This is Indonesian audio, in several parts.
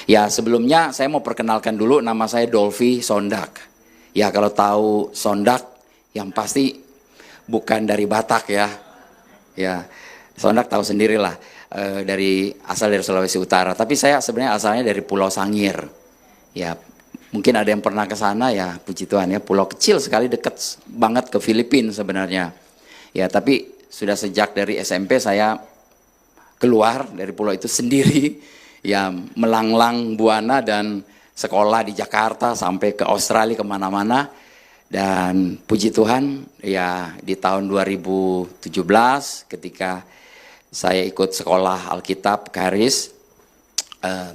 Ya, sebelumnya saya mau perkenalkan dulu, nama saya Dolphy Sondak. Ya, kalau tahu Sondak yang pasti bukan dari Batak ya. Ya, Sondak tahu sendirilah, asal dari Sulawesi Utara. Tapi saya sebenarnya asalnya dari Pulau Sangir. Ya, mungkin ada yang pernah ke sana ya, puji Tuhan ya. Pulau kecil sekali, dekat banget ke Filipina sebenarnya. Ya, tapi sudah sejak dari SMP saya keluar dari pulau itu sendiri, ya melanglang buana dan sekolah di Jakarta sampai ke Australia kemana-mana. Dan puji Tuhan ya di tahun 2017 ketika saya ikut sekolah Alkitab Karis,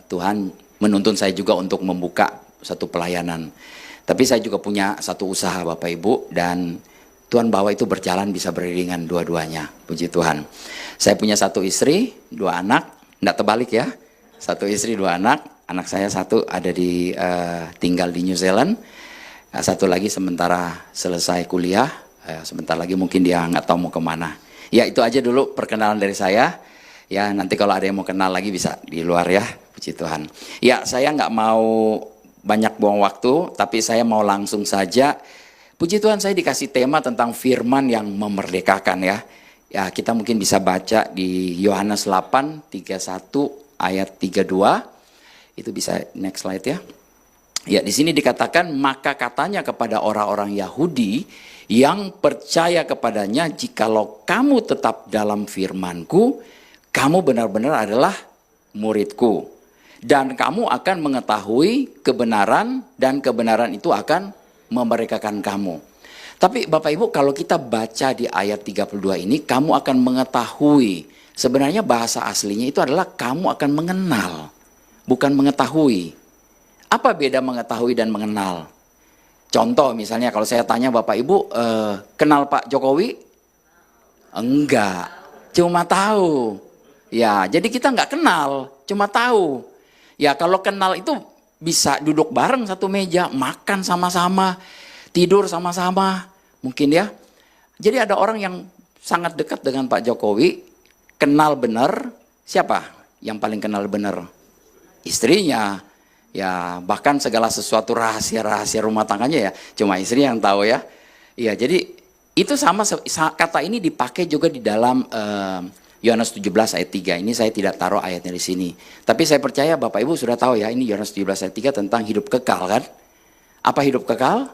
Tuhan menuntun saya juga untuk membuka satu pelayanan. Tapi saya juga punya satu usaha Bapak Ibu, dan Tuhan bawa itu berjalan bisa beriringan dua-duanya, puji Tuhan. Saya punya satu istri, dua anak, enggak terbalik ya. Satu istri, dua anak. Anak saya satu ada tinggal di New Zealand. Satu lagi sementara selesai kuliah. Sebentar lagi mungkin dia nggak tahu mau kemana. Ya itu aja dulu perkenalan dari saya. Ya nanti kalau ada yang mau kenal lagi bisa di luar ya, puji Tuhan. Ya saya nggak mau banyak buang waktu, tapi saya mau langsung saja. Puji Tuhan saya dikasih tema tentang firman yang memerdekakan ya. Ya kita mungkin bisa baca di Yohanes 8, 31 ayat 32. Itu bisa next slide ya. Ya di sini dikatakan, maka katanya kepada orang-orang Yahudi yang percaya kepadanya, jikalau kamu tetap dalam firmanku, kamu benar-benar adalah muridku. Dan kamu akan mengetahui kebenaran, dan kebenaran itu akan memerdekakan kamu. Tapi Bapak Ibu kalau kita baca di ayat 32 ini, kamu akan mengetahui. Sebenarnya bahasa aslinya itu adalah kamu akan mengenal, bukan mengetahui. Apa beda mengetahui dan mengenal? Contoh misalnya kalau saya tanya Bapak Ibu, kenal Pak Jokowi? Enggak, cuma tahu. Ya, jadi kita nggak kenal, cuma tahu. Ya kalau kenal itu bisa duduk bareng satu meja, makan sama-sama, tidur sama-sama, mungkin ya. Jadi ada orang yang sangat dekat dengan Pak Jokowi, kenal benar, siapa yang paling kenal benar? Istrinya. Ya bahkan segala sesuatu rahasia-rahasia rumah tangganya ya cuma istri yang tahu ya. Ya jadi itu sama, kata ini dipakai juga di dalam Yohanes 17 ayat 3. Ini saya tidak taruh ayatnya di sini. Tapi saya percaya Bapak Ibu sudah tahu ya, ini Yohanes 17 ayat 3 tentang hidup kekal kan? Apa hidup kekal?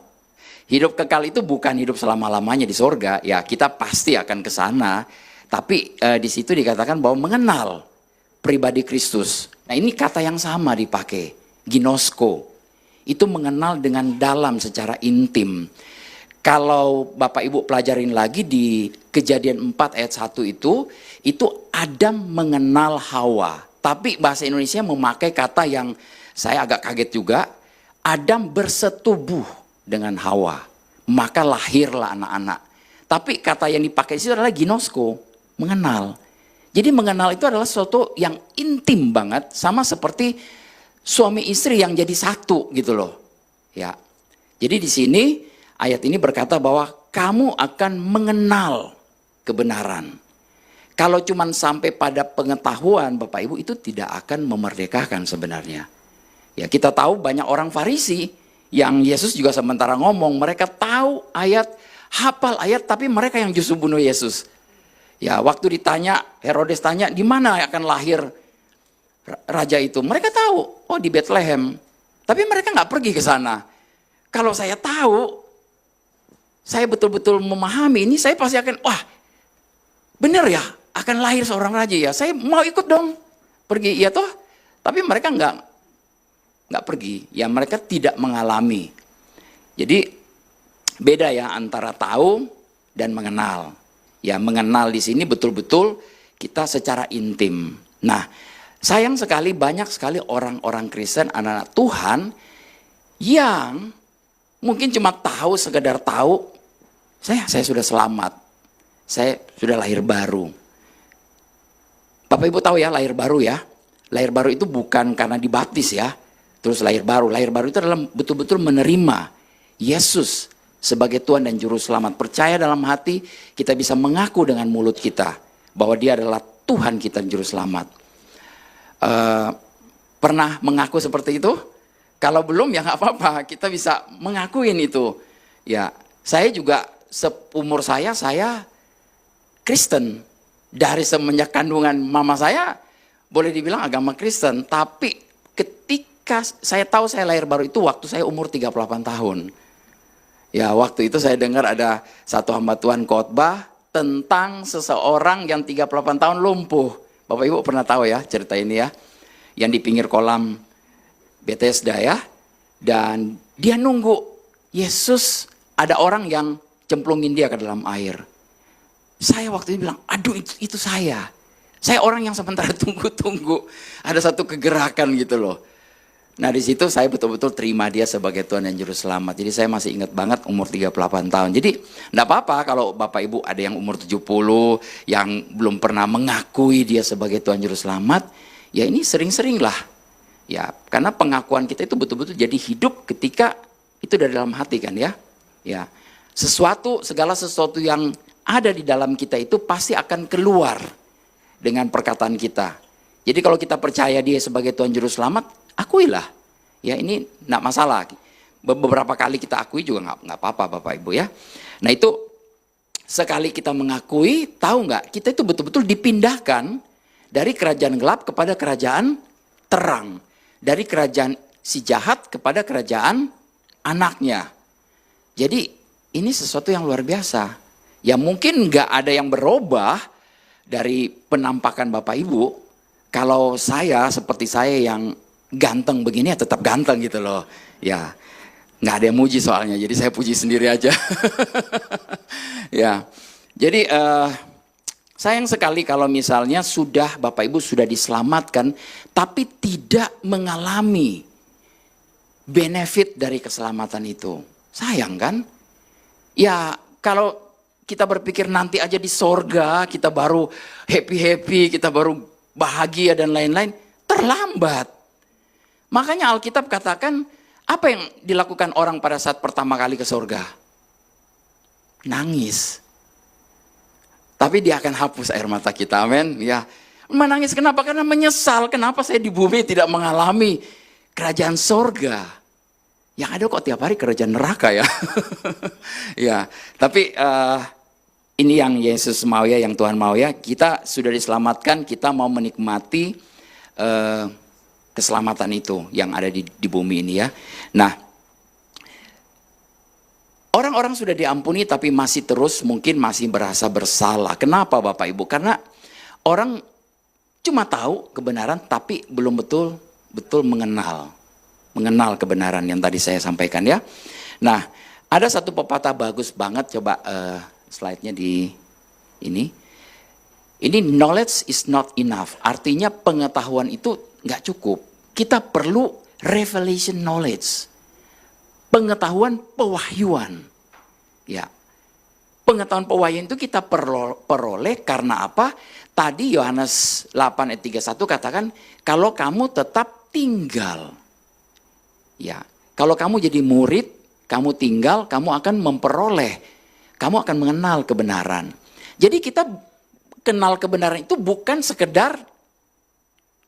Hidup kekal itu bukan hidup selama-lamanya di surga. Ya kita pasti akan ke sana. Tapi di situ dikatakan bahwa mengenal pribadi Kristus. Nah ini kata yang sama dipakai, ginosko. Itu mengenal dengan dalam secara intim. Kalau Bapak Ibu pelajarin lagi di Kejadian 4 ayat 1 itu Adam mengenal Hawa. Tapi bahasa Indonesia memakai kata yang saya agak kaget juga. Adam bersetubuh dengan Hawa, maka lahirlah anak-anak. Tapi kata yang dipakai itu adalah ginosko, mengenal. Jadi mengenal itu adalah sesuatu yang intim banget, sama seperti suami istri yang jadi satu gitu loh. Ya. Jadi di sini ayat ini berkata bahwa kamu akan mengenal kebenaran. Kalau cuma sampai pada pengetahuan Bapak Ibu itu tidak akan memerdekakan sebenarnya. Ya kita tahu banyak orang Farisi yang Yesus juga sementara ngomong, mereka tahu ayat, hafal ayat, tapi mereka yang justru bunuh Yesus. Ya waktu ditanya, Herodes tanya di mana akan lahir raja itu, mereka tahu, oh di Bethlehem. Tapi mereka nggak pergi ke sana. Kalau saya tahu, saya betul-betul memahami ini, saya pasti akan, wah benar ya, akan lahir seorang raja ya, saya mau ikut dong, pergi, ya toh. Tapi mereka nggak pergi, ya mereka tidak mengalami. Jadi beda ya antara tahu dan mengenal. Ya mengenal di sini betul-betul kita secara intim. Nah sayang sekali banyak sekali orang-orang Kristen, anak-anak Tuhan yang mungkin cuma tahu, sekedar tahu, saya sudah selamat, saya sudah lahir baru. Bapak Ibu tahu ya lahir baru ya, lahir baru itu bukan karena dibaptis ya, terus lahir baru itu adalah betul-betul menerima Yesus sebagai Tuhan dan Juru Selamat. Percaya dalam hati, kita bisa mengaku dengan mulut kita bahwa Dia adalah Tuhan kita dan Juru Selamat. Pernah mengaku seperti itu? Kalau belum ya nggak apa-apa, kita bisa mengakuin itu. Ya, saya juga seumur saya Kristen. Dari semenjak kandungan mama saya, boleh dibilang agama Kristen. Tapi ketika saya tahu saya lahir baru itu waktu saya umur 38 tahun. Ya, waktu itu saya dengar ada satu hamba Tuhan khotbah tentang seseorang yang 38 tahun lumpuh. Bapak Ibu pernah tahu ya cerita ini ya. Yang di pinggir kolam Bethesda ya. Dan dia nunggu Yesus, ada orang yang cemplungin dia ke dalam air. Saya waktu itu bilang, aduh itu saya. Saya orang yang sementara tunggu-tunggu. Ada satu kegerakan gitu loh. Nah di situ saya betul-betul terima dia sebagai Tuhan dan Juru Selamat. Jadi saya masih ingat banget umur 38 tahun. Jadi enggak apa-apa kalau Bapak Ibu ada yang umur 70, yang belum pernah mengakui dia sebagai Tuhan Juru Selamat. Ya ini sering-sering lah. Ya karena pengakuan kita itu betul-betul jadi hidup ketika itu dari dalam hati kan ya. Ya segala sesuatu yang ada di dalam kita itu pasti akan keluar dengan perkataan kita. Jadi kalau kita percaya dia sebagai Tuhan Juru Selamat, akuilah. Ya ini enggak masalah. Beberapa kali kita akui juga enggak apa-apa Bapak Ibu ya. Nah itu sekali kita mengakui, tahu enggak, kita itu betul-betul dipindahkan dari kerajaan gelap kepada kerajaan terang. Dari kerajaan si jahat kepada kerajaan anaknya. Jadi ini sesuatu yang luar biasa. Ya mungkin enggak ada yang berubah dari penampakan Bapak Ibu. Kalau saya seperti saya yang ganteng begini ya tetap ganteng gitu loh. Ya, nggak ada yang muji soalnya, jadi saya puji sendiri aja. Ya, jadi sayang sekali kalau misalnya Bapak Ibu sudah diselamatkan, tapi tidak mengalami benefit dari keselamatan itu. Sayang kan? Ya, kalau kita berpikir nanti aja di sorga, kita baru happy-happy, kita baru bahagia dan lain-lain, terlambat. Makanya Alkitab katakan, apa yang dilakukan orang pada saat pertama kali ke surga? Nangis. Tapi dia akan hapus air mata kita, amin. Ya, menangis kenapa? Karena menyesal, kenapa saya di bumi tidak mengalami kerajaan surga. Yang ada kok tiap hari kerajaan neraka ya. Ya, tapi ini yang Yesus mau ya, yang Tuhan mau ya. Kita sudah diselamatkan, kita mau menikmati keselamatan itu yang ada di bumi ini ya. Nah, orang-orang sudah diampuni tapi masih terus mungkin masih merasa bersalah. Kenapa Bapak Ibu? Karena orang cuma tahu kebenaran tapi belum betul mengenal kebenaran yang tadi saya sampaikan ya. Nah, ada satu pepatah bagus banget, coba slide-nya di ini. Ini knowledge is not enough. Artinya pengetahuan itu nggak cukup. Kita perlu revelation knowledge. Pengetahuan pewahyuan. Ya. Pengetahuan pewahyuan itu kita peroleh karena apa? Tadi Yohanes 8 ayat 31 katakan, kalau kamu tetap tinggal. Ya. Kalau kamu jadi murid, kamu tinggal, kamu akan memperoleh. Kamu akan mengenal kebenaran. Jadi kita kenal kebenaran itu bukan sekedar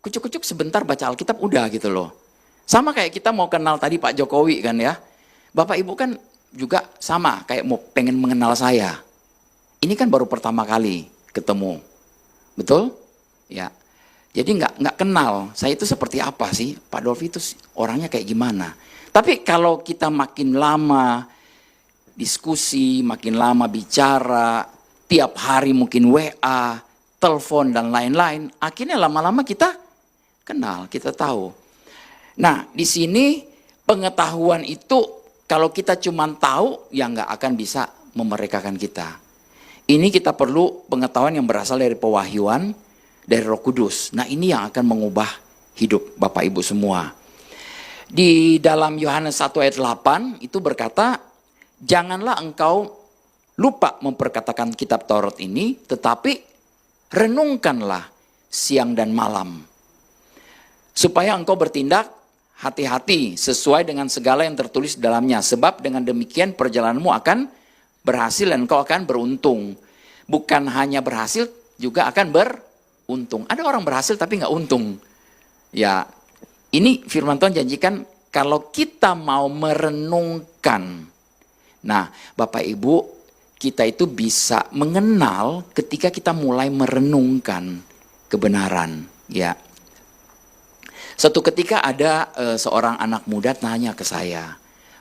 kucuk-kucuk sebentar baca Alkitab udah gitu loh. Sama kayak kita mau kenal tadi Pak Jokowi kan ya. Bapak Ibu kan juga sama kayak mau pengen mengenal saya. Ini kan baru pertama kali ketemu. Betul? Ya. Jadi nggak kenal saya itu seperti apa sih, Pak Dolfi itu orangnya kayak gimana. Tapi kalau kita makin lama diskusi, makin lama bicara, tiap hari mungkin WA, telepon dan lain-lain, akhirnya lama-lama kita kenal, kita tahu. Nah, di sini pengetahuan itu kalau kita cuma tahu, ya nggak akan bisa memerdekakan kita. Ini kita perlu pengetahuan yang berasal dari pewahyuan, dari Roh Kudus. Nah, ini yang akan mengubah hidup Bapak Ibu semua. Di dalam Yohanes 1 ayat 8 itu berkata, janganlah engkau lupa memperkatakan kitab Taurat ini, tetapi renungkanlah siang dan malam. Supaya engkau bertindak hati-hati sesuai dengan segala yang tertulis dalamnya. Sebab dengan demikian perjalananmu akan berhasil dan engkau akan beruntung. Bukan hanya berhasil, juga akan beruntung. Ada orang berhasil tapi nggak untung. Ya, Ini firman Tuhan janjikan kalau kita mau merenungkan. Nah, Bapak Ibu, kita itu bisa mengenal ketika kita mulai merenungkan kebenaran, ya. Suatu ketika ada seorang anak muda tanya ke saya,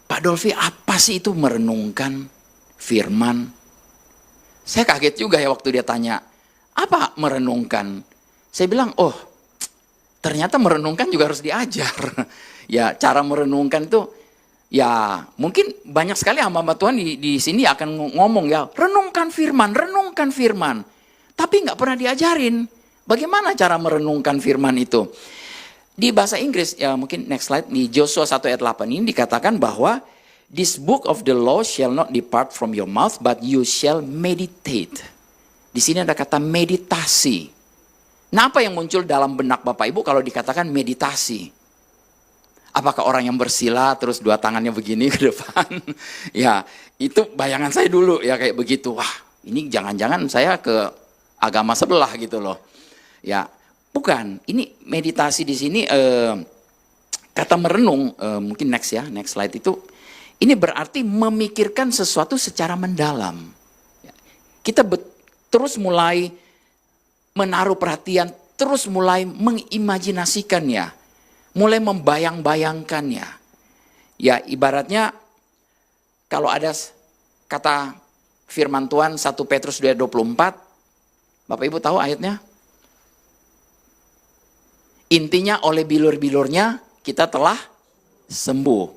"Pak Dolfi, apa sih itu merenungkan firman?" Saya kaget juga ya waktu dia tanya, "Apa merenungkan?" Saya bilang, "Oh, ternyata merenungkan juga harus diajar." Ya, cara merenungkan itu, ya mungkin banyak sekali hamba-hamba Tuhan di sini akan ngomong ya, renungkan firman, renungkan firman. Tapi nggak pernah diajarin bagaimana cara merenungkan firman itu. Di bahasa Inggris, ya mungkin next slide, di Joshua 1 ayat 8 ini dikatakan bahwa this book of the law shall not depart from your mouth, but you shall meditate. Di sini ada kata meditasi. Nah, apa yang muncul dalam benak Bapak Ibu kalau dikatakan meditasi? Apakah orang yang bersila terus dua tangannya begini ke depan? Ya, itu bayangan saya dulu ya kayak begitu. Wah, ini jangan-jangan saya ke agama sebelah gitu loh. Ya, bukan. Ini meditasi di sini kata merenung, mungkin next ya, next slide itu. Ini berarti memikirkan sesuatu secara mendalam. Kita terus mulai menaruh perhatian, terus mulai mengimajinasikannya, mulai membayang-bayangkannya. Ya, ibaratnya kalau ada kata firman Tuhan 1 Petrus 2:24, Bapak Ibu tahu ayatnya? Intinya oleh bilur-bilurnya kita telah sembuh.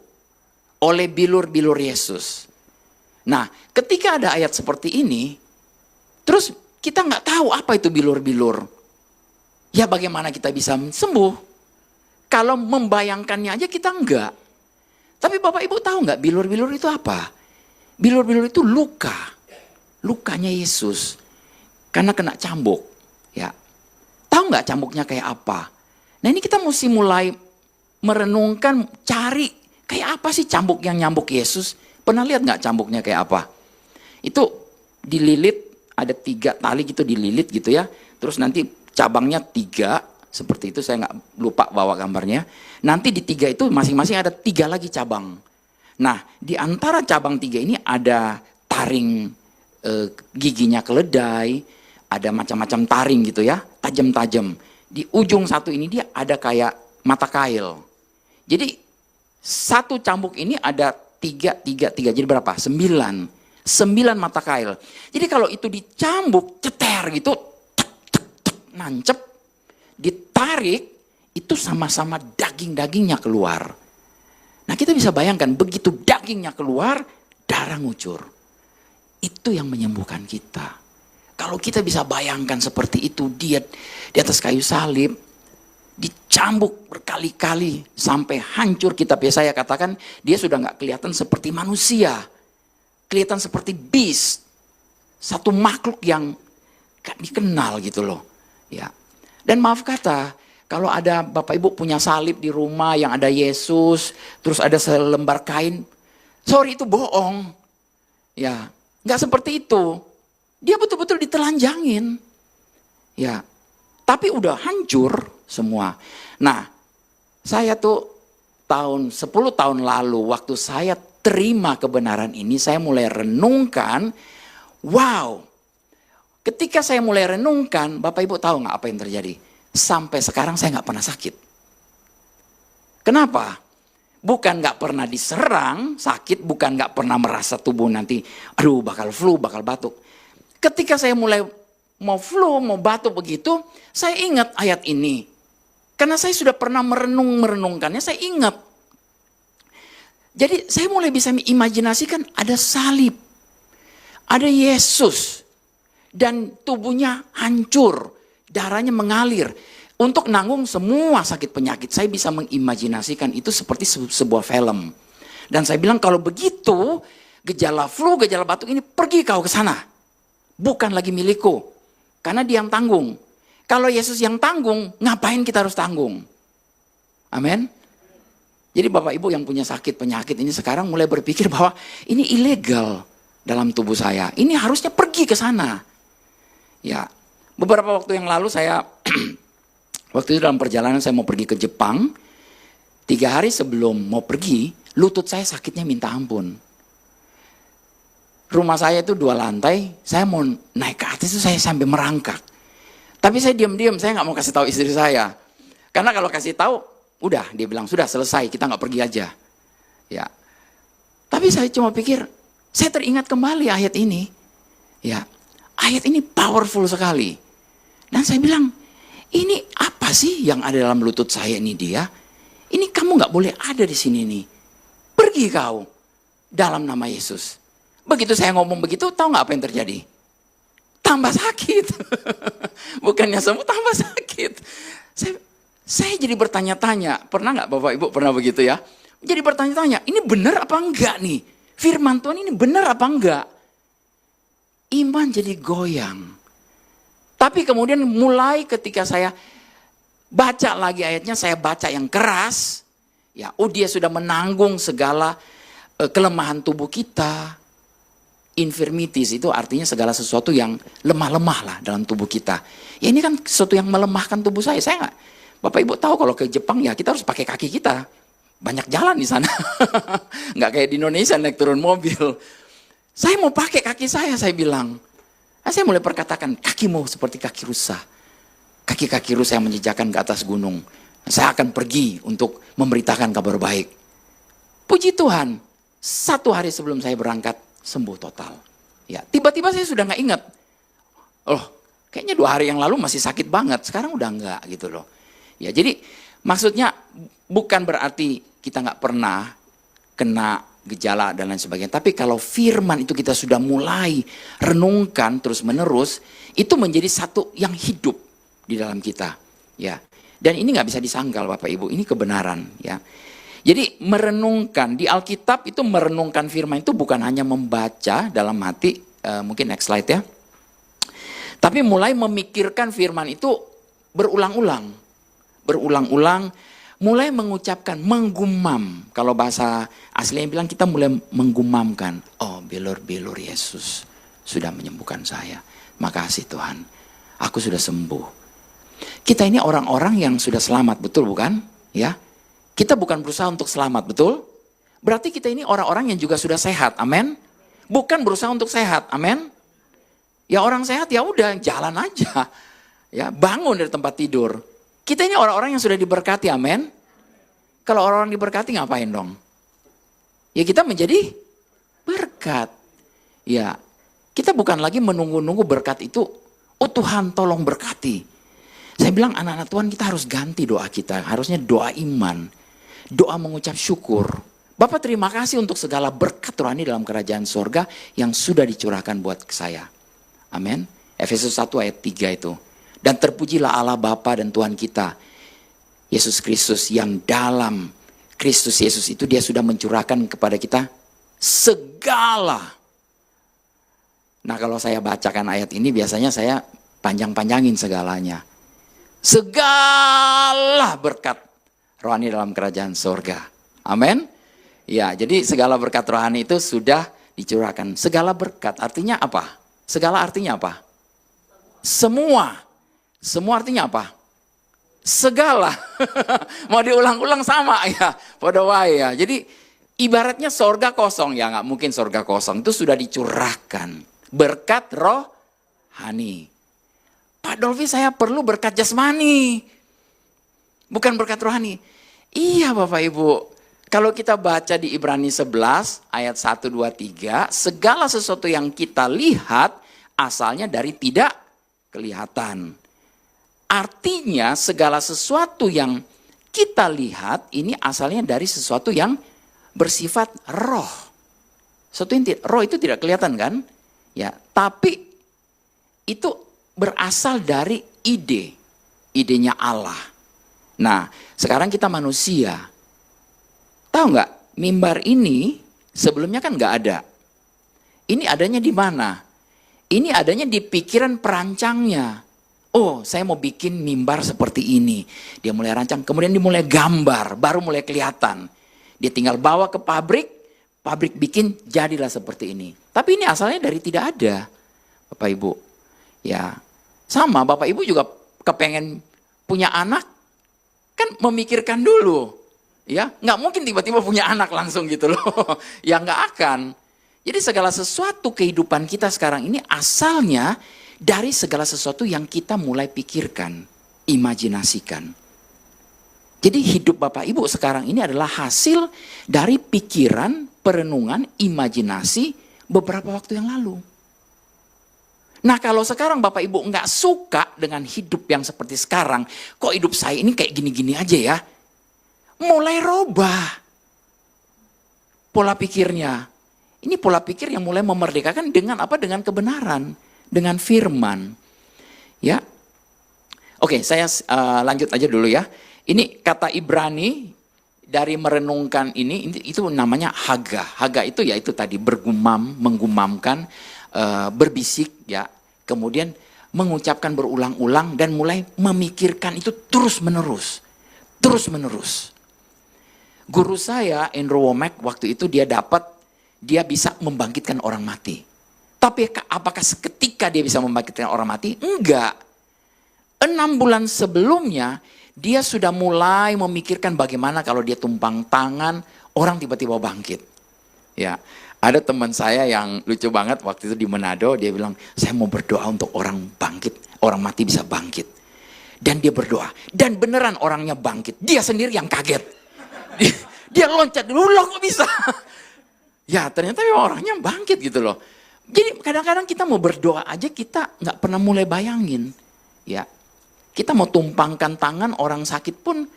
Oleh bilur-bilur Yesus. Nah, ketika ada ayat seperti ini, terus kita nggak tahu apa itu bilur-bilur. Ya bagaimana kita bisa sembuh? Kalau membayangkannya aja kita enggak. Tapi Bapak Ibu tahu nggak bilur-bilur itu apa? Bilur-bilur itu luka. Lukanya Yesus. Karena kena cambuk. Ya. Tahu nggak cambuknya kayak apa? Nah ini kita mesti mulai merenungkan, cari kayak apa sih cambuk yang nyambuk Yesus? Pernah lihat nggak cambuknya kayak apa? Itu dililit. Ada 3 tali gitu dililit gitu ya. Terus nanti cabangnya 3. Seperti itu, saya nggak lupa bawa gambarnya. Nanti di 3 itu masing-masing ada 3 lagi cabang. Nah, di antara cabang 3 ini ada taring giginya keledai. Ada macam-macam taring gitu ya. Tajam-tajam. Di ujung satu ini dia ada kayak mata kail. Jadi satu cambuk ini ada 3. Jadi berapa? 9 mata kail. Jadi kalau itu dicambuk, ceter gitu, nancep, ditarik, itu sama-sama daging-dagingnya keluar. Nah kita bisa bayangkan, begitu dagingnya keluar, darah ngucur. Itu yang menyembuhkan kita. Kalau kita bisa bayangkan seperti itu, dia di atas kayu salib, dicambuk berkali-kali, sampai hancur kitab Yesaya katakan, dia sudah gak kelihatan seperti manusia. Kelihatan seperti beast, satu makhluk yang gak dikenal gitu loh. Ya. Dan maaf kata, kalau ada Bapak Ibu punya salib di rumah yang ada Yesus, terus ada selembar kain, sorry itu bohong. Ya, nggak seperti itu. Dia betul-betul ditelanjangin. Ya, tapi udah hancur semua. Nah, saya tuh 10 tahun lalu waktu saya terima kebenaran ini, saya mulai renungkan, wow, ketika saya mulai renungkan, Bapak Ibu tahu nggak apa yang terjadi? Sampai sekarang saya nggak pernah sakit. Kenapa? Bukan nggak pernah diserang, sakit, bukan nggak pernah merasa tubuh nanti, aduh bakal flu, bakal batuk. Ketika saya mulai mau flu, mau batuk begitu, saya ingat ayat ini. Karena saya sudah pernah merenungkannya, saya ingat. Jadi saya mulai bisa mengimajinasikan ada salib, ada Yesus, dan tubuhnya hancur, darahnya mengalir. Untuk nanggung semua sakit penyakit, saya bisa mengimajinasikan itu seperti sebuah film. Dan saya bilang kalau begitu, gejala flu, gejala batuk ini pergi kau ke sana. Bukan lagi milikku, karena dia yang tanggung. Kalau Yesus yang tanggung, ngapain kita harus tanggung? Amin. Jadi Bapak Ibu yang punya sakit penyakit ini sekarang mulai berpikir bahwa ini ilegal dalam tubuh saya. Ini harusnya pergi ke sana. Ya, beberapa waktu yang lalu saya waktu itu dalam perjalanan saya mau pergi ke Jepang. 3 hari sebelum mau pergi, lutut saya sakitnya minta ampun. Rumah saya itu 2 lantai, saya mau naik ke atas itu saya sampai merangkak. Tapi saya diam-diam, saya nggak mau kasih tahu istri saya. Karena kalau kasih tahu, udah dia bilang sudah selesai, kita nggak pergi aja. Ya. Tapi saya cuma pikir, saya teringat kembali ayat ini. Ya, ayat ini powerful sekali. Dan saya bilang, ini apa sih yang ada dalam lutut saya ini dia? Ini kamu nggak boleh ada di sini nih. Pergi kau dalam nama Yesus. Begitu saya ngomong begitu, tahu nggak apa yang terjadi? Tambah sakit. Bukannya sembuh, tambah sakit. Saya jadi bertanya-tanya. Pernah nggak Bapak Ibu pernah begitu ya? Jadi bertanya-tanya, ini benar apa enggak nih? Firman Tuhan ini benar apa enggak? Iman jadi goyang. Tapi kemudian mulai ketika saya baca lagi ayatnya, saya baca yang keras. Ya, dia sudah menanggung segala kelemahan tubuh kita. Infirmities itu artinya segala sesuatu yang lemah-lemah lah dalam tubuh kita. Ya ini kan sesuatu yang melemahkan tubuh saya. Saya nggak, Bapak Ibu tahu kalau ke Jepang ya kita harus pakai kaki kita. Banyak jalan di sana. Nggak kayak di Indonesia naik turun mobil. Saya mau pakai kaki saya bilang. Saya mulai perkatakan, kakimu seperti kaki rusa. Kaki-kaki rusa yang menjejakkan ke atas gunung. Saya akan pergi untuk memberitakan kabar baik. Puji Tuhan, 1 hari sebelum saya berangkat, sembuh total. Ya, tiba-tiba saya sudah nggak ingat. Oh, kayaknya 2 hari yang lalu masih sakit banget. Sekarang udah nggak gitu loh. Ya, jadi maksudnya bukan berarti kita nggak pernah kena gejala dan lain sebagainya. Tapi kalau firman itu kita sudah mulai renungkan terus menerus, itu menjadi satu yang hidup di dalam kita. Ya, dan ini nggak bisa disangkal Bapak Ibu. Ini kebenaran. Ya. Jadi merenungkan di Alkitab itu merenungkan firman itu bukan hanya membaca dalam hati, mungkin next slide ya. Tapi mulai memikirkan firman itu berulang-ulang. Berulang-ulang, mulai mengucapkan, menggumam. Kalau bahasa aslinya bilang kita mulai menggumamkan. Oh, bilur-bilur Yesus sudah menyembuhkan saya. Makasih Tuhan, aku sudah sembuh. Kita ini orang-orang yang sudah selamat, betul bukan? Ya. Kita bukan berusaha untuk selamat, betul? Berarti kita ini orang-orang yang juga sudah sehat, amin? Bukan berusaha untuk sehat, amin? Ya orang sehat ya udah jalan aja, ya bangun dari tempat tidur. Kita ini orang-orang yang sudah diberkati, amin? Kalau orang-orang diberkati ngapain dong? Ya kita menjadi berkat. Ya kita bukan lagi menunggu-nunggu berkat itu. Oh Tuhan tolong berkati. Saya bilang anak-anak Tuhan kita harus ganti doa kita. Harusnya doa iman. Doa mengucap syukur. Bapak terima kasih untuk segala berkat rohani dalam kerajaan sorga yang sudah dicurahkan buat saya. Amin. Efesus 1 ayat 3 itu. Dan terpujilah Allah Bapa dan Tuhan kita, Yesus Kristus, yang dalam Kristus Yesus itu dia sudah mencurahkan kepada kita segala. Nah kalau saya bacakan ayat ini biasanya saya panjang-panjangin segalanya. Segala berkat rohani dalam kerajaan sorga. Amin. Ya, jadi segala berkat rohani itu sudah dicurahkan. Segala berkat artinya apa? Segala artinya apa? Semua. Semua artinya apa? Segala. Mau diulang-ulang sama ya. Pada wae ya. Jadi ibaratnya sorga kosong. Ya nggak mungkin sorga kosong. Itu sudah dicurahkan. Berkat rohani. Pak Dolvi saya perlu berkat jasmani. Bukan berkat rohani. Iya Bapak Ibu. Kalau kita baca di Ibrani 11 ayat 1, 2, 3. Segala sesuatu yang kita lihat asalnya dari tidak kelihatan. Artinya segala sesuatu yang kita lihat ini asalnya dari sesuatu yang bersifat roh. Roh itu tidak kelihatan kan? Ya, tapi itu berasal dari idenya Allah. Nah, sekarang kita manusia. Tahu nggak? Mimbar ini sebelumnya kan nggak ada. Ini adanya di mana? Ini adanya di pikiran perancangnya. Oh, saya mau bikin mimbar seperti ini. Dia mulai rancang, kemudian dia mulai gambar, baru mulai kelihatan. Dia tinggal bawa ke pabrik, pabrik bikin, jadilah seperti ini. Tapi ini asalnya dari tidak ada, Bapak Ibu. Ya, sama Bapak Ibu juga kepengen punya anak, kan memikirkan dulu. Ya, nggak mungkin tiba-tiba punya anak langsung gitu loh. Ya nggak akan. Jadi segala sesuatu kehidupan kita sekarang ini asalnya dari segala sesuatu yang kita mulai pikirkan, imajinasikan. Jadi hidup Bapak Ibu sekarang ini adalah hasil dari pikiran, perenungan, imajinasi beberapa waktu yang lalu. Nah kalau sekarang Bapak Ibu nggak suka dengan hidup yang seperti sekarang, kok hidup saya ini kayak gini-gini aja ya? Mulai robah pola pikirnya. Ini pola pikir yang mulai memerdekakan dengan apa? Dengan kebenaran, dengan firman. Ya, oke, saya lanjut aja dulu ya. Ini kata Ibrani dari merenungkan ini itu namanya haga. Haga itu ya itu tadi bergumam, menggumamkan, berbisik ya. Kemudian mengucapkan berulang-ulang dan mulai memikirkan itu terus menerus. Terus menerus. Guru saya, Andrew Womack, waktu itu dia bisa membangkitkan orang mati. Tapi apakah seketika dia bisa membangkitkan orang mati? Enggak. 6 bulan sebelumnya, dia sudah mulai memikirkan bagaimana kalau dia tumpang tangan, orang tiba-tiba bangkit. Ya, ada teman saya yang lucu banget waktu itu di Manado, dia bilang, saya mau berdoa untuk orang bangkit, orang mati bisa bangkit. Dan dia berdoa, dan beneran orangnya bangkit. Dia sendiri yang kaget. Dia loncat dulu, loh kok bisa? Ya ternyata memang orangnya bangkit gitu loh. Jadi kadang-kadang kita mau berdoa aja kita nggak pernah mulai bayangin. Ya, kita mau tumpangkan tangan orang sakit pun.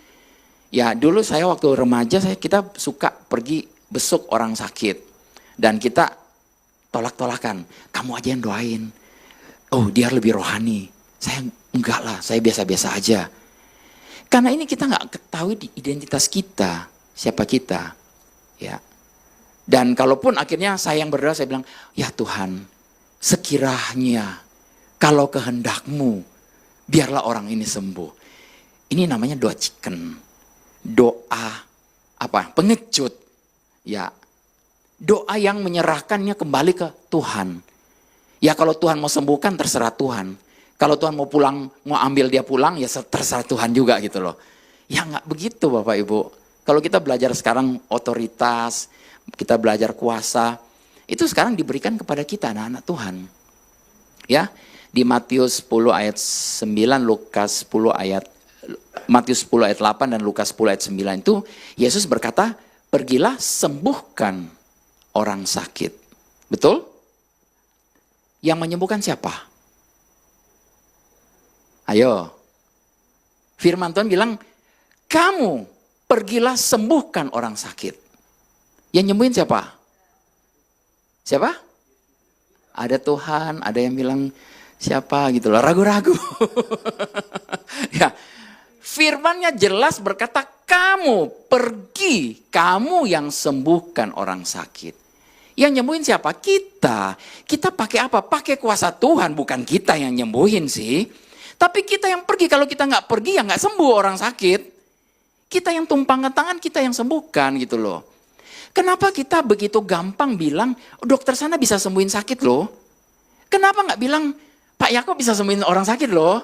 Ya dulu saya waktu remaja kita suka pergi besuk orang sakit. Dan kita tolak-tolakan. Kamu aja yang doain. Oh dia lebih rohani. Saya enggak lah, saya biasa-biasa aja. Karena ini kita nggak ketahui identitas kita, siapa kita, ya. Dan kalaupun akhirnya saya yang berdoa, saya bilang, ya Tuhan, sekiranya kalau kehendakmu, biarlah orang ini sembuh. Ini namanya doa chicken, doa apa? Pengecut, ya. Doa yang menyerahkannya kembali ke Tuhan. Ya kalau Tuhan mau sembuhkan terserah Tuhan. Kalau Tuhan mau pulang, mau ambil dia pulang, ya terserah Tuhan juga gitu loh. Ya nggak begitu Bapak Ibu. Kalau kita belajar sekarang otoritas, kita belajar kuasa, itu sekarang diberikan kepada kita anak-anak Tuhan. Ya, di Matius 10 ayat 9, Matius 10 ayat 8 dan Lukas 10 ayat 9 itu, Yesus berkata, pergilah sembuhkan orang sakit. Betul? Yang menyembuhkan siapa? Ayo, firman Tuhan bilang, kamu pergilah sembuhkan orang sakit. Yang nyembuhin siapa? Siapa? Ada Tuhan, ada yang bilang siapa gitu loh, ragu-ragu. Ya, firmannya jelas berkata, kamu pergi, kamu yang sembuhkan orang sakit. Yang nyembuhin siapa? Kita. Kita pakai apa? Pakai kuasa Tuhan, bukan kita yang nyembuhin sih. Tapi kita yang pergi, kalau kita nggak pergi ya nggak sembuh orang sakit. Kita yang tumpang ke tangan, kita yang sembuhkan gitu loh. Kenapa kita begitu gampang bilang, dokter sana bisa sembuhin sakit loh. Kenapa nggak bilang, Pak Yakob bisa sembuhin orang sakit loh.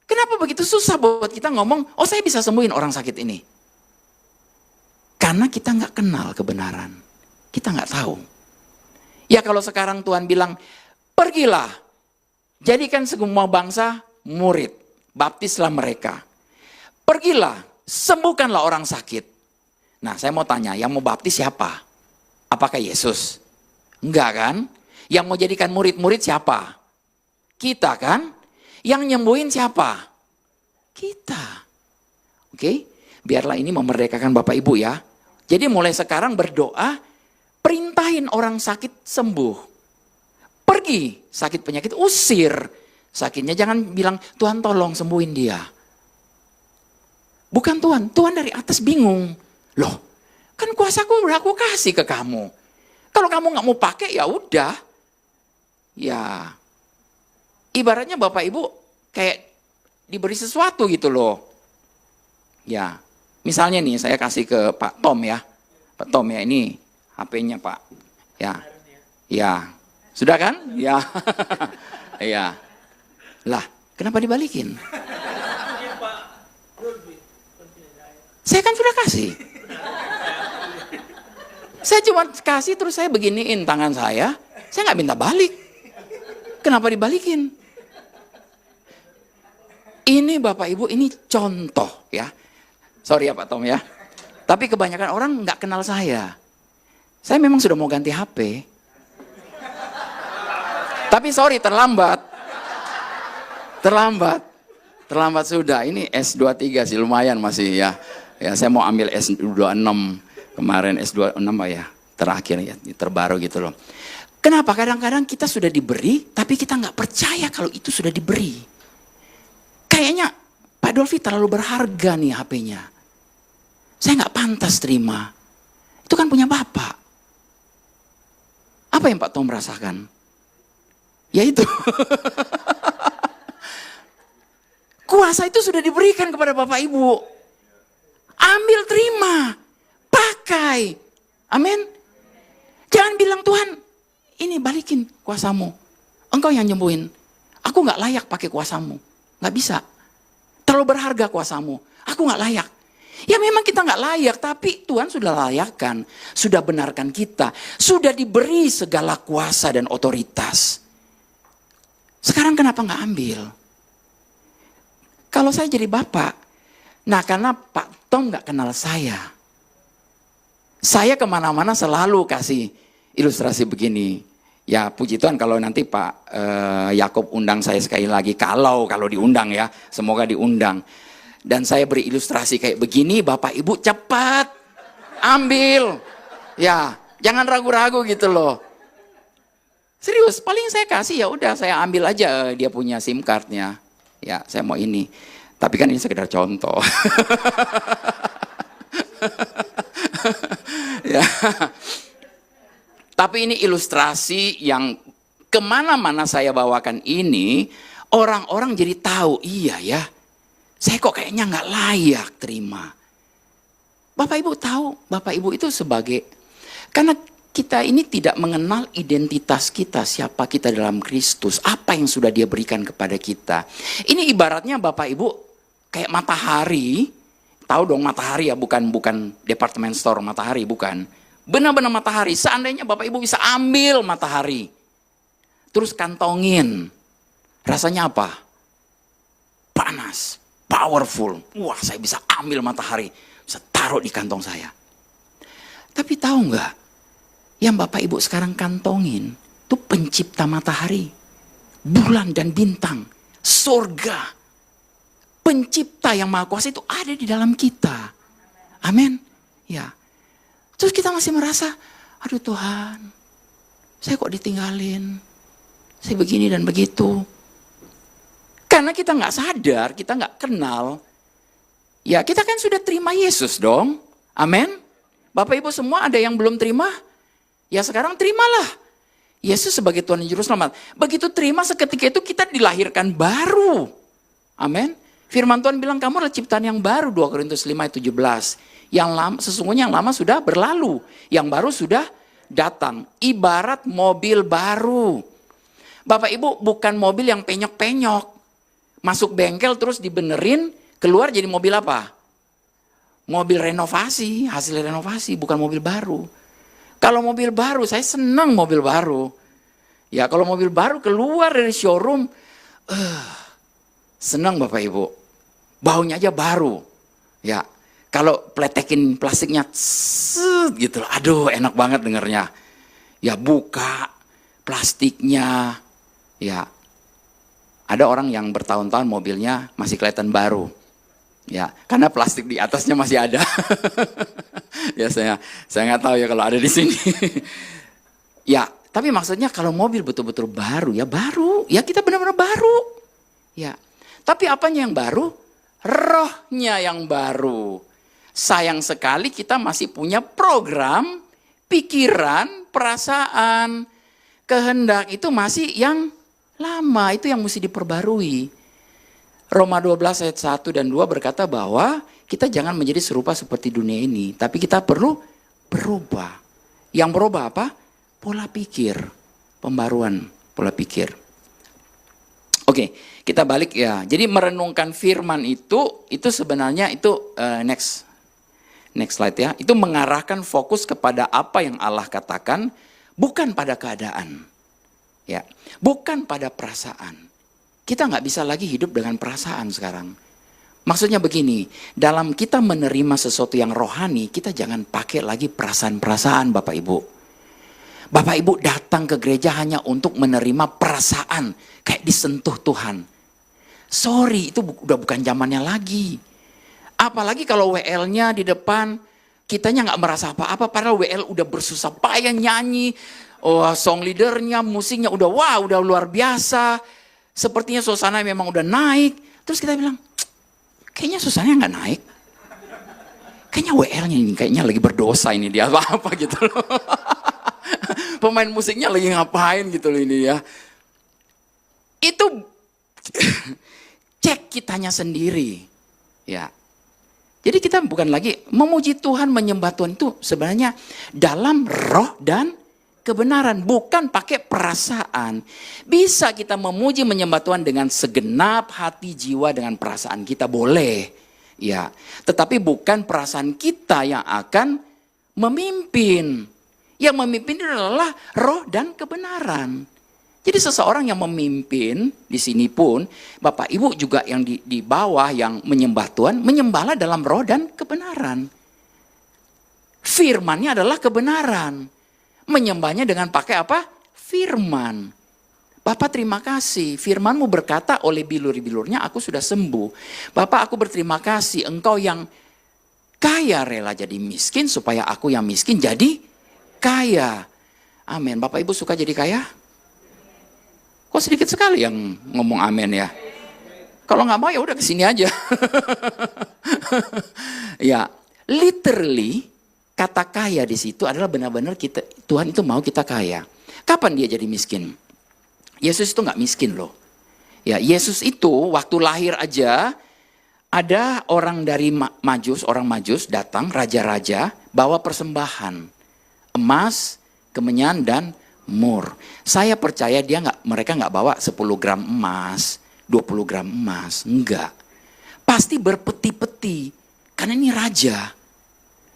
Kenapa begitu susah buat kita ngomong, oh saya bisa sembuhin orang sakit ini. Karena kita nggak kenal kebenaran. Kita nggak tahu. Ya kalau sekarang Tuhan bilang, pergilah. Jadikan semua bangsa murid, baptislah mereka. Pergilah, sembuhkanlah orang sakit. Nah saya mau tanya, yang mau baptis siapa? Apakah Yesus? Enggak kan? Yang mau jadikan murid-murid siapa? Kita kan? Yang nyembuhin siapa? Kita. Oke? Biarlah ini memerdekakan Bapak Ibu ya. Jadi mulai sekarang berdoa, perintahin orang sakit sembuh. Pergi, sakit penyakit, usir sakitnya. Jangan bilang, Tuhan tolong sembuhin dia. Bukan Tuhan, Tuhan dari atas bingung. Loh, kan kuasaku udah aku kasih ke kamu. Kalau kamu nggak mau pakai, ya udah. Ya, ibaratnya Bapak Ibu kayak diberi sesuatu gitu loh. Ya, misalnya nih saya kasih ke Pak Tom ya. Pak Tom ya, ini HP-nya Pak. Ya, ya. Sudah kan? Ya. Iya. Lah, kenapa dibalikin? Saya kan sudah kasih. Saya cuma kasih terus saya beginiin tangan saya nggak minta balik. Kenapa dibalikin? Ini Bapak Ibu, ini contoh ya. Sorry ya Pak Tom ya. Tapi kebanyakan orang nggak kenal saya. Saya memang sudah mau ganti HP. Tapi sorry, terlambat. Terlambat sudah. Ini S23 sih, lumayan masih ya. Ya, saya mau ambil S26 kemarin, S26 ya. Terakhir ya, terbaru gitu loh. Kenapa? Kadang-kadang kita sudah diberi, tapi kita nggak percaya kalau itu sudah diberi. Kayaknya Pak Dolfi terlalu berharga nih HP-nya. Saya nggak pantas terima. Itu kan punya Bapak. Apa yang Pak Tom merasakan? Ya itu. Kuasa itu sudah diberikan kepada Bapak Ibu. Ambil, terima, pakai. Amin. Jangan bilang, Tuhan, ini balikin kuasamu. Engkau yang nyembuhin. Aku gak layak pakai kuasamu. Gak bisa. Terlalu berharga kuasamu. Aku gak layak. Ya memang kita gak layak, tapi Tuhan sudah layakkan. Sudah benarkan kita. Sudah diberi segala kuasa dan otoritas. Sekarang kenapa gak ambil? Kalau saya jadi bapak, nah karena Pak Tom gak kenal saya. Saya kemana-mana selalu kasih ilustrasi begini. Ya puji Tuhan kalau nanti Pak Yakob undang saya sekali lagi. Kalau diundang ya, semoga diundang. Dan saya beri ilustrasi kayak begini, Bapak Ibu cepat ambil. Ya, jangan ragu-ragu gitu loh. Serius, paling saya kasih ya udah saya ambil aja dia punya SIM cardnya. Ya, saya mau ini. Tapi kan ini sekedar contoh. Ya. Tapi ini ilustrasi yang kemana-mana saya bawakan ini, orang-orang jadi tahu, iya ya, saya kok kayaknya nggak layak terima. Bapak Ibu tahu, Bapak Ibu itu sebagai, karena kita ini tidak mengenal identitas kita, siapa kita dalam Kristus, apa yang sudah Dia berikan kepada kita. Ini ibaratnya Bapak Ibu kayak matahari, tahu dong matahari ya, bukan department store matahari, bukan. Benar-benar matahari, seandainya Bapak Ibu bisa ambil matahari, terus kantongin, rasanya apa? Panas, powerful. Wah, saya bisa ambil matahari, bisa taruh di kantong saya. Tapi tahu nggak, yang Bapak Ibu sekarang kantongin, itu pencipta matahari, bulan dan bintang, surga. Pencipta yang Maha Kuasa itu ada di dalam kita. Amin. Ya. Terus kita masih merasa, aduh Tuhan, saya kok ditinggalin, saya begini dan begitu. Karena kita nggak sadar, kita nggak kenal. Ya kita kan sudah terima Yesus dong. Amin. Bapak Ibu semua ada yang belum terima? Ya sekarang terimalah. Yesus sebagai Tuhan dan Juru Selamat. Begitu terima seketika itu kita dilahirkan baru. Amin. Firman Tuhan bilang kamu adalah ciptaan yang baru, 2 Korintus 5 ayat 17. Yang lama, sesungguhnya yang lama sudah berlalu, yang baru sudah datang. Ibarat mobil baru. Bapak Ibu bukan mobil yang penyok-penyok. Masuk bengkel terus dibenerin, keluar jadi mobil apa? Mobil renovasi, hasil renovasi, bukan mobil baru. Kalau mobil baru, saya senang mobil baru. Ya kalau mobil baru keluar dari showroom, senang Bapak Ibu. Baunya aja baru. Ya. Kalau pletekin plastiknya, gitu, aduh enak banget dengernya. Ya buka plastiknya, ya ada orang yang bertahun-tahun mobilnya masih kelihatan baru, ya karena plastik di atasnya masih ada. Ya saya nggak tahu ya kalau ada di sini. Ya tapi maksudnya kalau mobil betul-betul baru, ya kita benar-benar baru. Ya tapi apanya yang baru? Rohnya yang baru. Sayang sekali kita masih punya program, pikiran, perasaan, kehendak itu masih yang lama, itu yang mesti diperbarui. Roma 12 ayat 1 dan 2 berkata bahwa kita jangan menjadi serupa seperti dunia ini, tapi kita perlu berubah. Yang berubah apa? Pola pikir, pembaruan pola pikir. Oke, kita balik ya. Jadi merenungkan firman itu sebenarnya itu next. Next slide ya. Itu mengarahkan fokus kepada apa yang Allah katakan, bukan pada keadaan. Ya, bukan pada perasaan. Kita nggak bisa lagi hidup dengan perasaan sekarang. Maksudnya begini, dalam kita menerima sesuatu yang rohani, kita jangan pakai lagi perasaan-perasaan Bapak Ibu. Bapak Ibu datang ke gereja hanya untuk menerima perasaan, kayak disentuh Tuhan. Sorry, itu udah bukan zamannya lagi. Apalagi kalau WL-nya di depan, kitanya nggak merasa apa-apa, padahal WL udah bersusah payah nyanyi, song leadernya, musiknya udah luar biasa. Sepertinya suasana memang udah naik. Terus kita bilang, kayaknya suasananya nggak naik. Kayaknya WL-nya ini kayaknya lagi berdosa ini dia apa gitu loh. Pemain musiknya lagi ngapain gitu loh ini ya. Itu cek kitanya sendiri. Ya. Jadi kita bukan lagi memuji Tuhan, menyembah Tuhan itu sebenarnya dalam roh dan kebenaran, bukan pakai perasaan. Bisa kita memuji menyembah Tuhan dengan segenap hati, jiwa, dengan perasaan kita boleh. Ya, tetapi bukan perasaan kita yang akan memimpin. Yang memimpin adalah roh dan kebenaran. Jadi seseorang yang memimpin di sini pun, Bapak Ibu juga yang di bawah yang menyembah Tuhan, menyembahlah dalam roh dan kebenaran. Firman-Nya adalah kebenaran. Menyembahnya dengan pakai apa? Firman. Bapak terima kasih, firman-Mu berkata oleh bilur-bilurnya aku sudah sembuh. Bapak aku berterima kasih, Engkau yang kaya rela jadi miskin supaya aku yang miskin jadi kaya. Amin. Bapak Ibu suka jadi kaya? Kok sedikit sekali yang ngomong amin ya? Kalau nggak mau ya udah kesini aja. Ya, literally kata kaya di situ adalah benar-benar kita, Tuhan itu mau kita kaya. Kapan dia jadi miskin? Yesus itu nggak miskin loh. Ya, Yesus itu waktu lahir aja ada orang dari orang Majus datang, raja-raja bawa persembahan emas, kemenyan dan mur. Saya percaya mereka nggak bawa 10 gram emas, 20 gram emas, enggak. Pasti berpeti-peti, karena ini raja.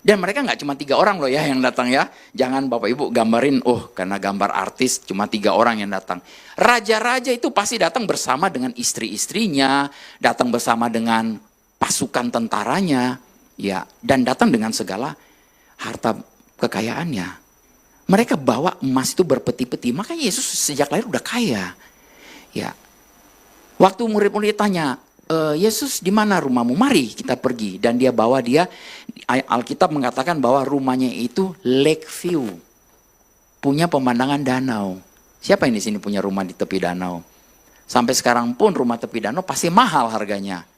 Dan mereka nggak cuma 3 orang loh ya yang datang ya. Jangan Bapak Ibu gambarin, karena gambar artis cuma 3 orang yang datang. Raja-raja itu pasti datang bersama dengan istri-istrinya, datang bersama dengan pasukan tentaranya, ya, dan datang dengan segala harta kekayaannya. Mereka bawa emas itu berpeti-peti. Makanya Yesus sejak lahir udah kaya. Ya. Waktu murid-murid tanya, Yesus di mana rumahmu? Mari kita pergi. Dan dia bawa dia, Alkitab mengatakan bahwa rumahnya itu lake view. Punya pemandangan danau. Siapa yang di sini punya rumah di tepi danau? Sampai sekarang pun rumah tepi danau pasti mahal harganya.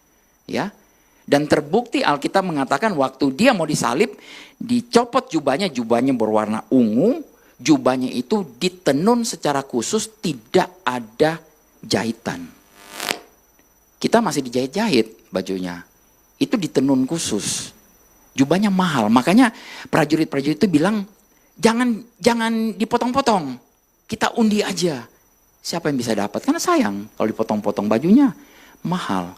Ya. Dan terbukti Alkitab mengatakan waktu dia mau disalib, dicopot jubahnya berwarna ungu, jubahnya itu ditenun secara khusus, tidak ada jahitan. Kita masih dijahit-jahit bajunya, itu ditenun khusus, jubahnya mahal. Makanya prajurit-prajurit itu bilang, jangan dipotong-potong, kita undi aja. Siapa yang bisa dapat? Karena sayang kalau dipotong-potong bajunya mahal.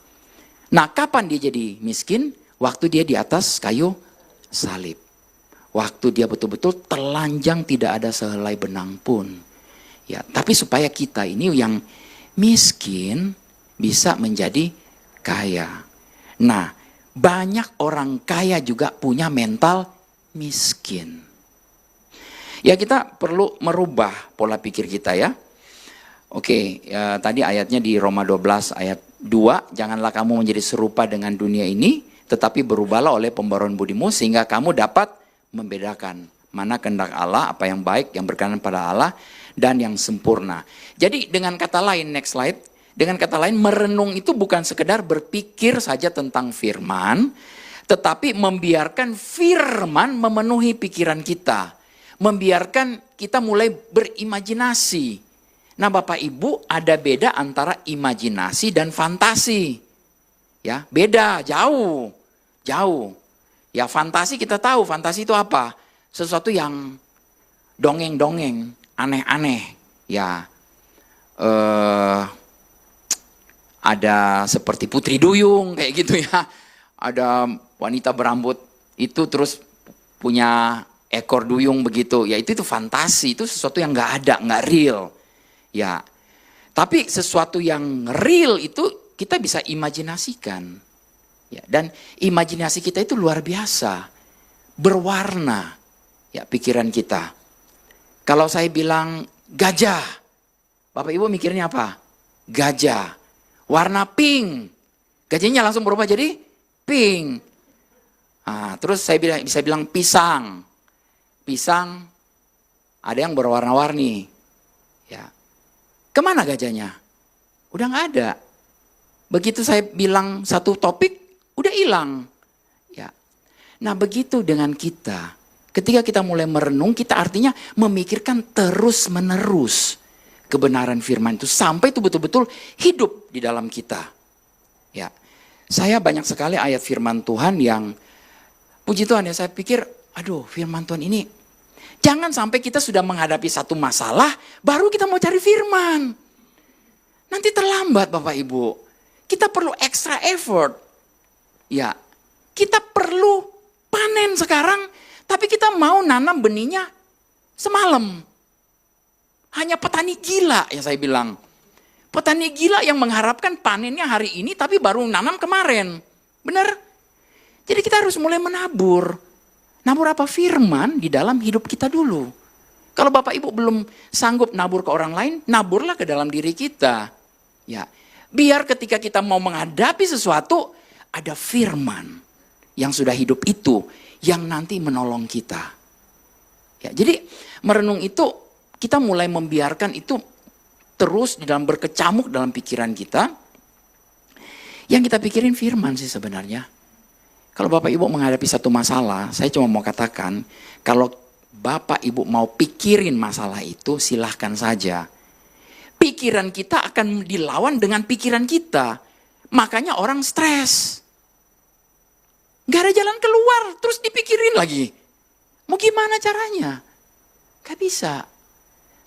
Nah, kapan dia jadi miskin? Waktu dia di atas kayu salib. Waktu dia betul-betul telanjang, tidak ada sehelai benang pun. Ya, tapi supaya kita ini yang miskin bisa menjadi kaya. Nah, banyak orang kaya juga punya mental miskin. Ya, kita perlu merubah pola pikir kita ya. Oke, ya, tadi ayatnya di Roma 12 ayat 2, janganlah kamu menjadi serupa dengan dunia ini, tetapi berubahlah oleh pembaruan budimu sehingga kamu dapat membedakan mana kehendak Allah, apa yang baik, yang berkenan pada Allah, dan yang sempurna. Jadi dengan kata lain, next slide, dengan kata lain merenung itu bukan sekedar berpikir saja tentang firman, tetapi membiarkan firman memenuhi pikiran kita, membiarkan kita mulai berimajinasi. Nah Bapak Ibu, ada beda antara imajinasi dan fantasi. Ya, beda, jauh. Ya fantasi kita tahu, fantasi itu apa? Sesuatu yang dongeng-dongeng, aneh-aneh. Ya, ada seperti Putri Duyung kayak gitu ya. Ada wanita berambut itu terus punya ekor duyung begitu. Ya itu fantasi, itu sesuatu yang nggak ada, nggak real. Ya, tapi sesuatu yang real itu kita bisa imajinasikan. Ya, dan imajinasi kita itu luar biasa, berwarna. Ya, pikiran kita. Kalau saya bilang gajah, Bapak Ibu mikirnya apa? Gajah, warna pink. Gajahnya langsung berubah jadi pink. Nah, terus saya bisa bilang pisang. Pisang ada yang berwarna-warni. Ya. Kemana gajahnya? Udah nggak ada. Begitu saya bilang satu topik, udah hilang. Ya. Nah begitu dengan kita. Ketika kita mulai merenung, kita artinya memikirkan terus-menerus kebenaran firman itu sampai itu betul-betul hidup di dalam kita. Ya, saya banyak sekali ayat firman Tuhan yang puji Tuhan ya, saya pikir, aduh firman Tuhan ini jangan sampai kita sudah menghadapi satu masalah baru kita mau cari firman. Nanti terlambat Bapak Ibu. Kita perlu extra effort. Ya, kita perlu panen sekarang. Tapi kita mau nanam benihnya semalam. Hanya petani gila yang saya bilang. Petani gila yang mengharapkan panennya hari ini tapi baru nanam kemarin. Benar? Jadi kita harus mulai menabur. Nabur apa? Firman di dalam hidup kita dulu. Kalau Bapak Ibu belum sanggup nabur ke orang lain, naburlah ke dalam diri kita. Ya, biar ketika kita mau menghadapi sesuatu, ada firman yang sudah hidup itu yang nanti menolong kita. Ya, jadi merenung itu kita mulai membiarkan itu terus di dalam berkecamuk dalam pikiran kita. Yang kita pikirin firman sih sebenarnya. Kalau Bapak Ibu menghadapi satu masalah, saya cuma mau katakan, kalau Bapak Ibu mau pikirin masalah itu, silahkan saja. Pikiran kita akan dilawan dengan pikiran kita. Makanya orang stres. Gak ada jalan keluar, terus dipikirin lagi. Mau gimana caranya? Gak bisa.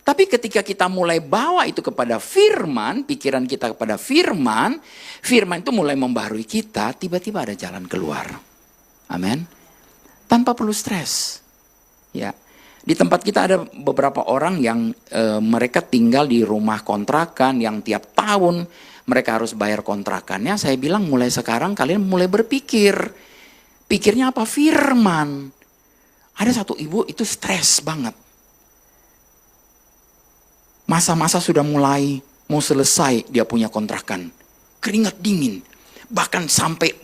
Tapi ketika kita mulai bawa itu kepada firman, pikiran kita kepada firman, firman itu mulai membaharui kita, tiba-tiba ada jalan keluar. Amin. Tanpa perlu stres. Ya. Di tempat kita ada beberapa orang yang mereka tinggal di rumah kontrakan yang tiap tahun mereka harus bayar kontrakannya. Saya bilang mulai sekarang kalian mulai berpikir. Pikirnya apa? Firman. Ada satu ibu itu stres banget. Masa-masa sudah mulai mau selesai dia punya kontrakan. Keringat dingin. Bahkan sampai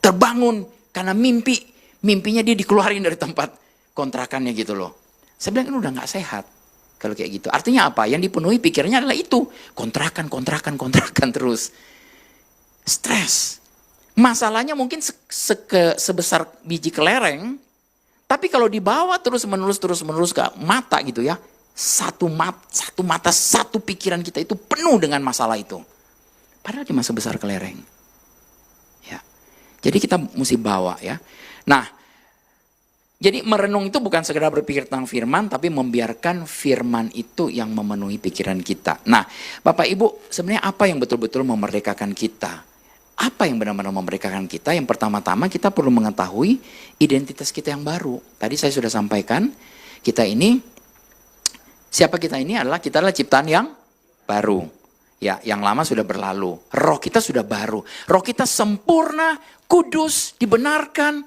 terbangun karena mimpinya dia dikeluarin dari tempat kontrakannya gitu loh. Saya bilang ini udah gak sehat kalau kayak gitu. Artinya apa? Yang dipenuhi pikirnya adalah itu. Kontrakan terus. Stres. Masalahnya mungkin sebesar biji kelereng, tapi kalau dibawa terus menerus ke mata gitu ya, satu mata, satu pikiran kita itu penuh dengan masalah itu. Padahal cuma sebesar kelereng. Ya. Jadi kita mesti bawa ya. Nah, jadi merenung itu bukan sekedar berpikir tentang firman, tapi membiarkan firman itu yang memenuhi pikiran kita. Nah, Bapak Ibu, sebenarnya apa yang betul-betul memerdekakan kita? Apa yang benar-benar memerdekakan kita? Yang pertama-tama kita perlu mengetahui identitas kita yang baru. Tadi saya sudah sampaikan, kita ini, siapa kita ini adalah, kita adalah ciptaan yang baru. Ya, yang lama sudah berlalu. Roh kita sudah baru. Roh kita sempurna, kudus, dibenarkan,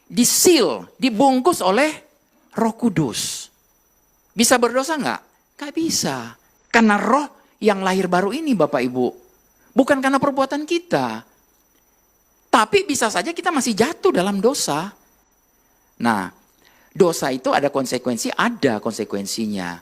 diseal, dibungkus oleh Roh Kudus. Bisa berdosa enggak? Enggak bisa. Karena roh yang lahir baru ini Bapak Ibu. Bukan karena perbuatan kita. Tapi bisa saja kita masih jatuh dalam dosa. Nah, dosa itu ada konsekuensinya.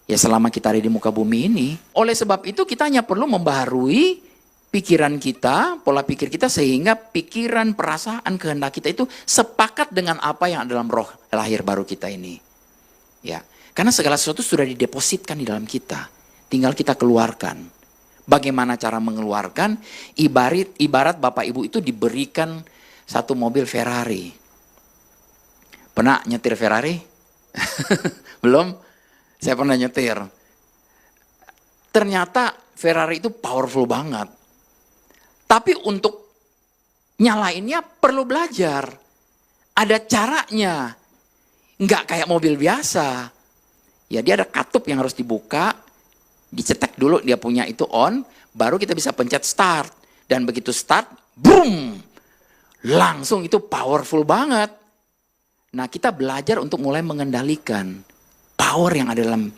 Ya selama kita ada di muka bumi ini. Oleh sebab itu kita hanya perlu membaharui pikiran kita, pola pikir kita sehingga pikiran, perasaan, kehendak kita itu sepakat dengan apa yang ada dalam roh lahir baru kita ini. Ya, karena segala sesuatu sudah didepositkan di dalam kita. Tinggal kita keluarkan. Bagaimana cara mengeluarkan? Ibarat Bapak Ibu itu diberikan satu mobil Ferrari. Pernah nyetir Ferrari? Belum? Saya pernah nyetir. Ternyata Ferrari itu powerful banget. Tapi untuk nyalainnya perlu belajar. Ada caranya. Nggak kayak mobil biasa. Ya dia ada katup yang harus dibuka, dicetek dulu dia punya itu on, baru kita bisa pencet start. Dan begitu start, boom! Langsung itu powerful banget. Nah kita belajar untuk mulai mengendalikan power yang ada dalam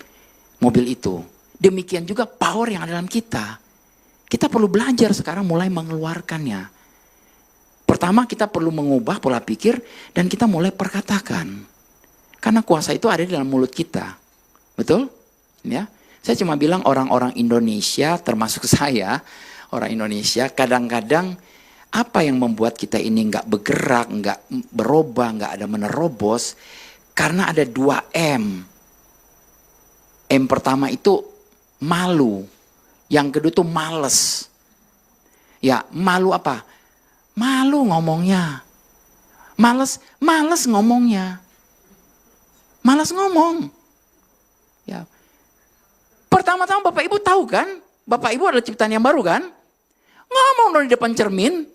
mobil itu. Demikian juga power yang ada dalam kita. Kita perlu belajar sekarang mulai mengeluarkannya. Pertama kita perlu mengubah pola pikir dan kita mulai perkatakan. Karena kuasa itu ada di dalam mulut kita. Betul? Ya. Saya cuma bilang orang-orang Indonesia termasuk saya, orang Indonesia kadang-kadang apa yang membuat kita ini nggak bergerak, nggak berubah, nggak ada menerobos, karena ada 2 M. M pertama itu malu, yang kedua itu males. Ya, malu apa? Malu ngomongnya. Males ngomongnya. Malas ngomong. Ya. Pertama-tama Bapak Ibu tahu kan? Bapak Ibu adalah ciptaan yang baru kan? Ngomong dong di depan cermin.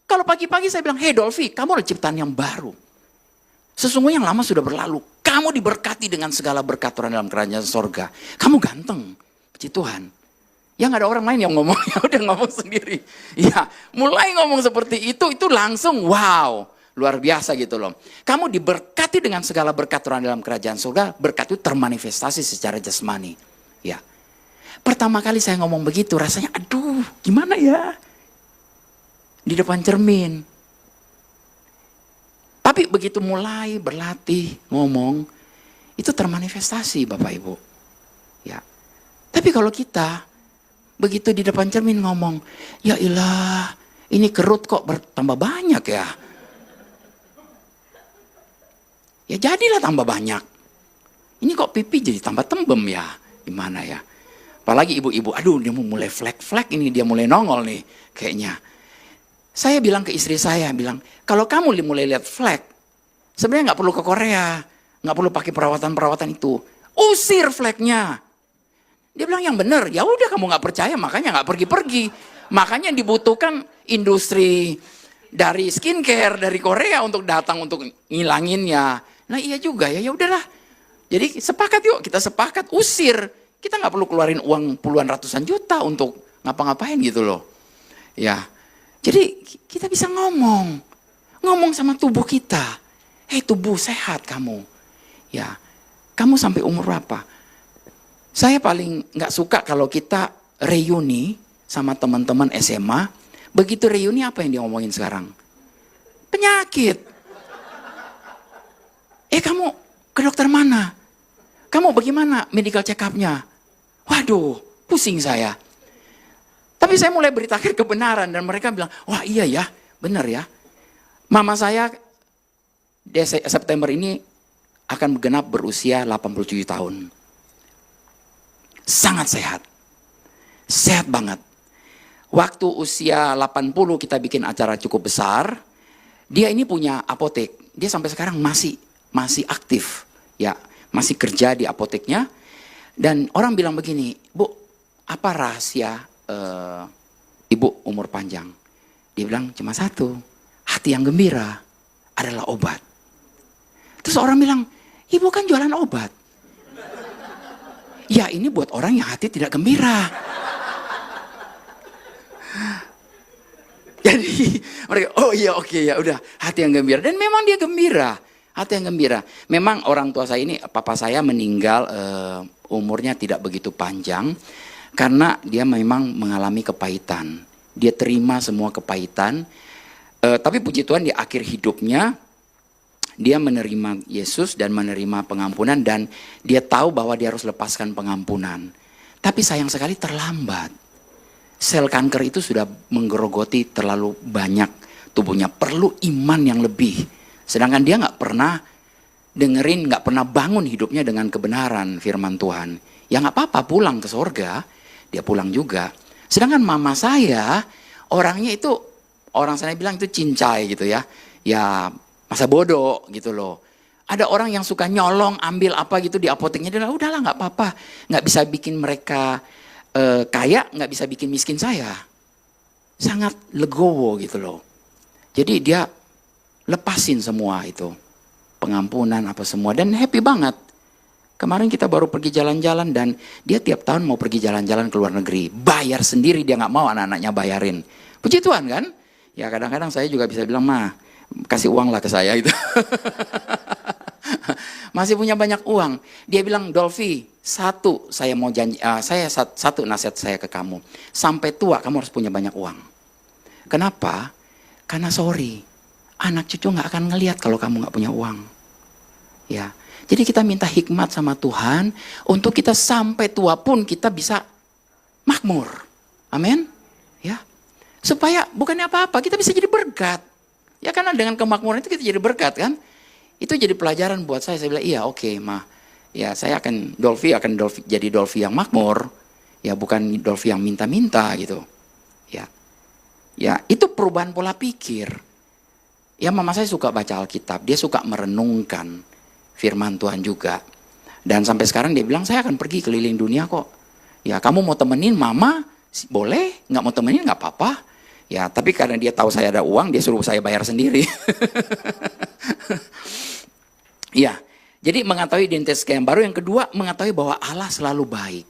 Kalau pagi-pagi saya bilang, hey Dolphy, kamu adalah ciptaan yang baru. Sesungguhnya yang lama sudah berlalu. Kamu diberkati dengan segala berkat Tuhan dalam kerajaan sorga. Kamu ganteng, puji Tuhan. Ya nggak ada orang lain yang ngomong, ya udah ngomong sendiri. Ya, mulai ngomong seperti itu langsung wow. Luar biasa gitu loh. Kamu diberkati dengan segala berkat Tuhan dalam kerajaan surga. Berkat itu termanifestasi secara jasmani. Ya. Pertama kali saya ngomong begitu rasanya aduh gimana ya. Di depan cermin. Tapi begitu mulai berlatih ngomong. Itu termanifestasi Bapak Ibu. Ya. Tapi kalau kita begitu di depan cermin ngomong. Ya ilah ini kerut kok bertambah banyak ya. Ya jadilah tambah banyak. Ini kok pipi jadi tambah tembem ya. Gimana ya. Apalagi ibu-ibu. Aduh dia mau mulai flek-flek ini. Dia mulai nongol nih kayaknya. Saya bilang ke istri saya. Bilang kalau kamu mulai lihat flek. Sebenarnya gak perlu ke Korea. Gak perlu pakai perawatan-perawatan itu. Usir fleknya. Dia bilang yang benar. Ya udah kamu gak percaya. Makanya gak pergi-pergi. Makanya dibutuhkan industri dari skincare dari Korea untuk datang untuk ngilanginnya. Nah iya juga ya udahlah. Jadi sepakat yuk kita sepakat usir. Kita nggak perlu keluarin uang puluhan ratusan juta untuk ngapa-ngapain gitu loh. Ya. Jadi kita bisa ngomong sama tubuh kita. Hei tubuh sehat kamu. Ya. Kamu sampai umur berapa? Saya paling nggak suka kalau kita reuni sama teman-teman SMA. Begitu reuni apa yang dia ngomongin sekarang? Penyakit. Kamu ke dokter mana? Kamu bagaimana medical check up-nya? Waduh, pusing saya. Tapi saya mulai beritakan kebenaran dan mereka bilang, wah iya ya, benar ya. Mama saya September ini akan genap berusia 87 tahun. Sangat sehat. Sehat banget. Waktu usia 80 kita bikin acara cukup besar. Dia ini punya apotek. Dia sampai sekarang masih aktif. Ya, masih kerja di apoteknya. Dan orang bilang begini, Bu, apa rahasia ibu umur panjang? Dia bilang cuma satu, hati yang gembira adalah obat. Terus orang bilang, ibu kan jualan obat. Ya ini buat orang yang hati tidak gembira. Jadi mereka, oh iya oke ya udah hati yang gembira. Dan memang dia gembira, hati yang gembira. Memang orang tua saya ini, papa saya meninggal umurnya tidak begitu panjang. Karena dia memang mengalami kepahitan. Dia terima semua kepahitan. Tapi puji Tuhan di akhir hidupnya, dia menerima Yesus dan menerima pengampunan. Dan dia tahu bahwa dia harus lepaskan pengampunan. Tapi sayang sekali terlambat. Sel kanker itu sudah menggerogoti terlalu banyak tubuhnya. Perlu iman yang lebih. Sedangkan dia gak pernah dengerin, gak pernah bangun hidupnya dengan kebenaran firman Tuhan. Ya gak apa-apa pulang ke sorga. Dia pulang juga. Sedangkan mama saya, orangnya itu, orang sana bilang itu cincai gitu ya. Ya masa bodoh gitu loh. Ada orang yang suka nyolong, ambil apa gitu di apoteknya. Dia bilang, udahlah gak apa-apa. Gak bisa bikin mereka kaya, gak bisa bikin miskin saya. Sangat legowo gitu loh. Jadi dia lepasin semua itu. Pengampunan apa semua. Dan happy banget. Kemarin kita baru pergi jalan-jalan dan dia tiap tahun mau pergi jalan-jalan ke luar negeri. Bayar sendiri, dia nggak mau anak-anaknya bayarin. Puji Tuhan kan? Ya kadang-kadang saya juga bisa bilang, "Ma, kasih uang lah ke saya." Gitu. Masih punya banyak uang. Dia bilang, "Dolfi, satu saya mau janji, satu nasihat saya ke kamu. Sampai tua kamu harus punya banyak uang." Kenapa? Karena sorry, anak cucu nggak akan ngelihat kalau kamu nggak punya uang. Ya, jadi kita minta hikmat sama Tuhan untuk kita sampai tua pun kita bisa makmur. Amin. Ya, supaya bukannya apa-apa, kita bisa jadi berkat. Ya karena dengan kemakmuran itu kita jadi berkat kan. Itu jadi pelajaran buat saya. Saya bilang, iya oke, Ma. Ya saya jadi Dolfi yang makmur. Ya bukan Dolfi yang minta-minta gitu. Ya itu perubahan pola pikir. Ya mama saya suka baca Alkitab. Dia suka merenungkan firman Tuhan juga. Dan sampai sekarang dia bilang, saya akan pergi keliling dunia kok. Ya kamu mau temenin mama, boleh. Nggak mau temenin nggak apa-apa. Ya tapi karena dia tahu saya ada uang, dia suruh saya bayar sendiri. Ya, jadi mengetahui identitas yang baru. Yang kedua, mengetahui bahwa Allah selalu baik.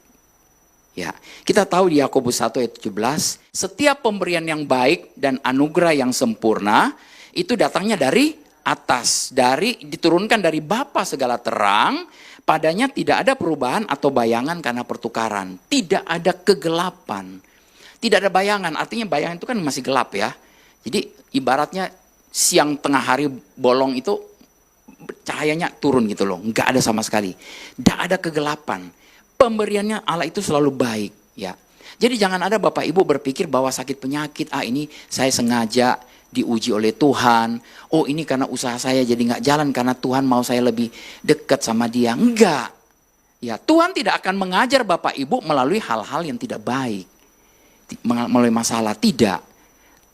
Ya, kita tahu di Yakobus 1 ayat 17, setiap pemberian yang baik dan anugerah yang sempurna itu datangnya dari atas, diturunkan dari Bapa segala terang, padanya tidak ada perubahan atau bayangan karena pertukaran, tidak ada kegelapan, tidak ada bayangan. Artinya bayangan itu kan masih gelap ya. Jadi ibaratnya siang tengah hari bolong itu cahayanya turun gitu loh, nggak ada sama sekali, nggak ada kegelapan. Pemberiannya Allah itu selalu baik ya. Jadi jangan ada Bapak Ibu berpikir bahwa sakit penyakit, ini saya sengaja diuji oleh Tuhan. Oh ini karena usaha saya jadi nggak jalan karena Tuhan mau saya lebih dekat sama Dia. Enggak. Ya Tuhan tidak akan mengajar Bapak Ibu melalui hal-hal yang tidak baik, melalui masalah. Tidak.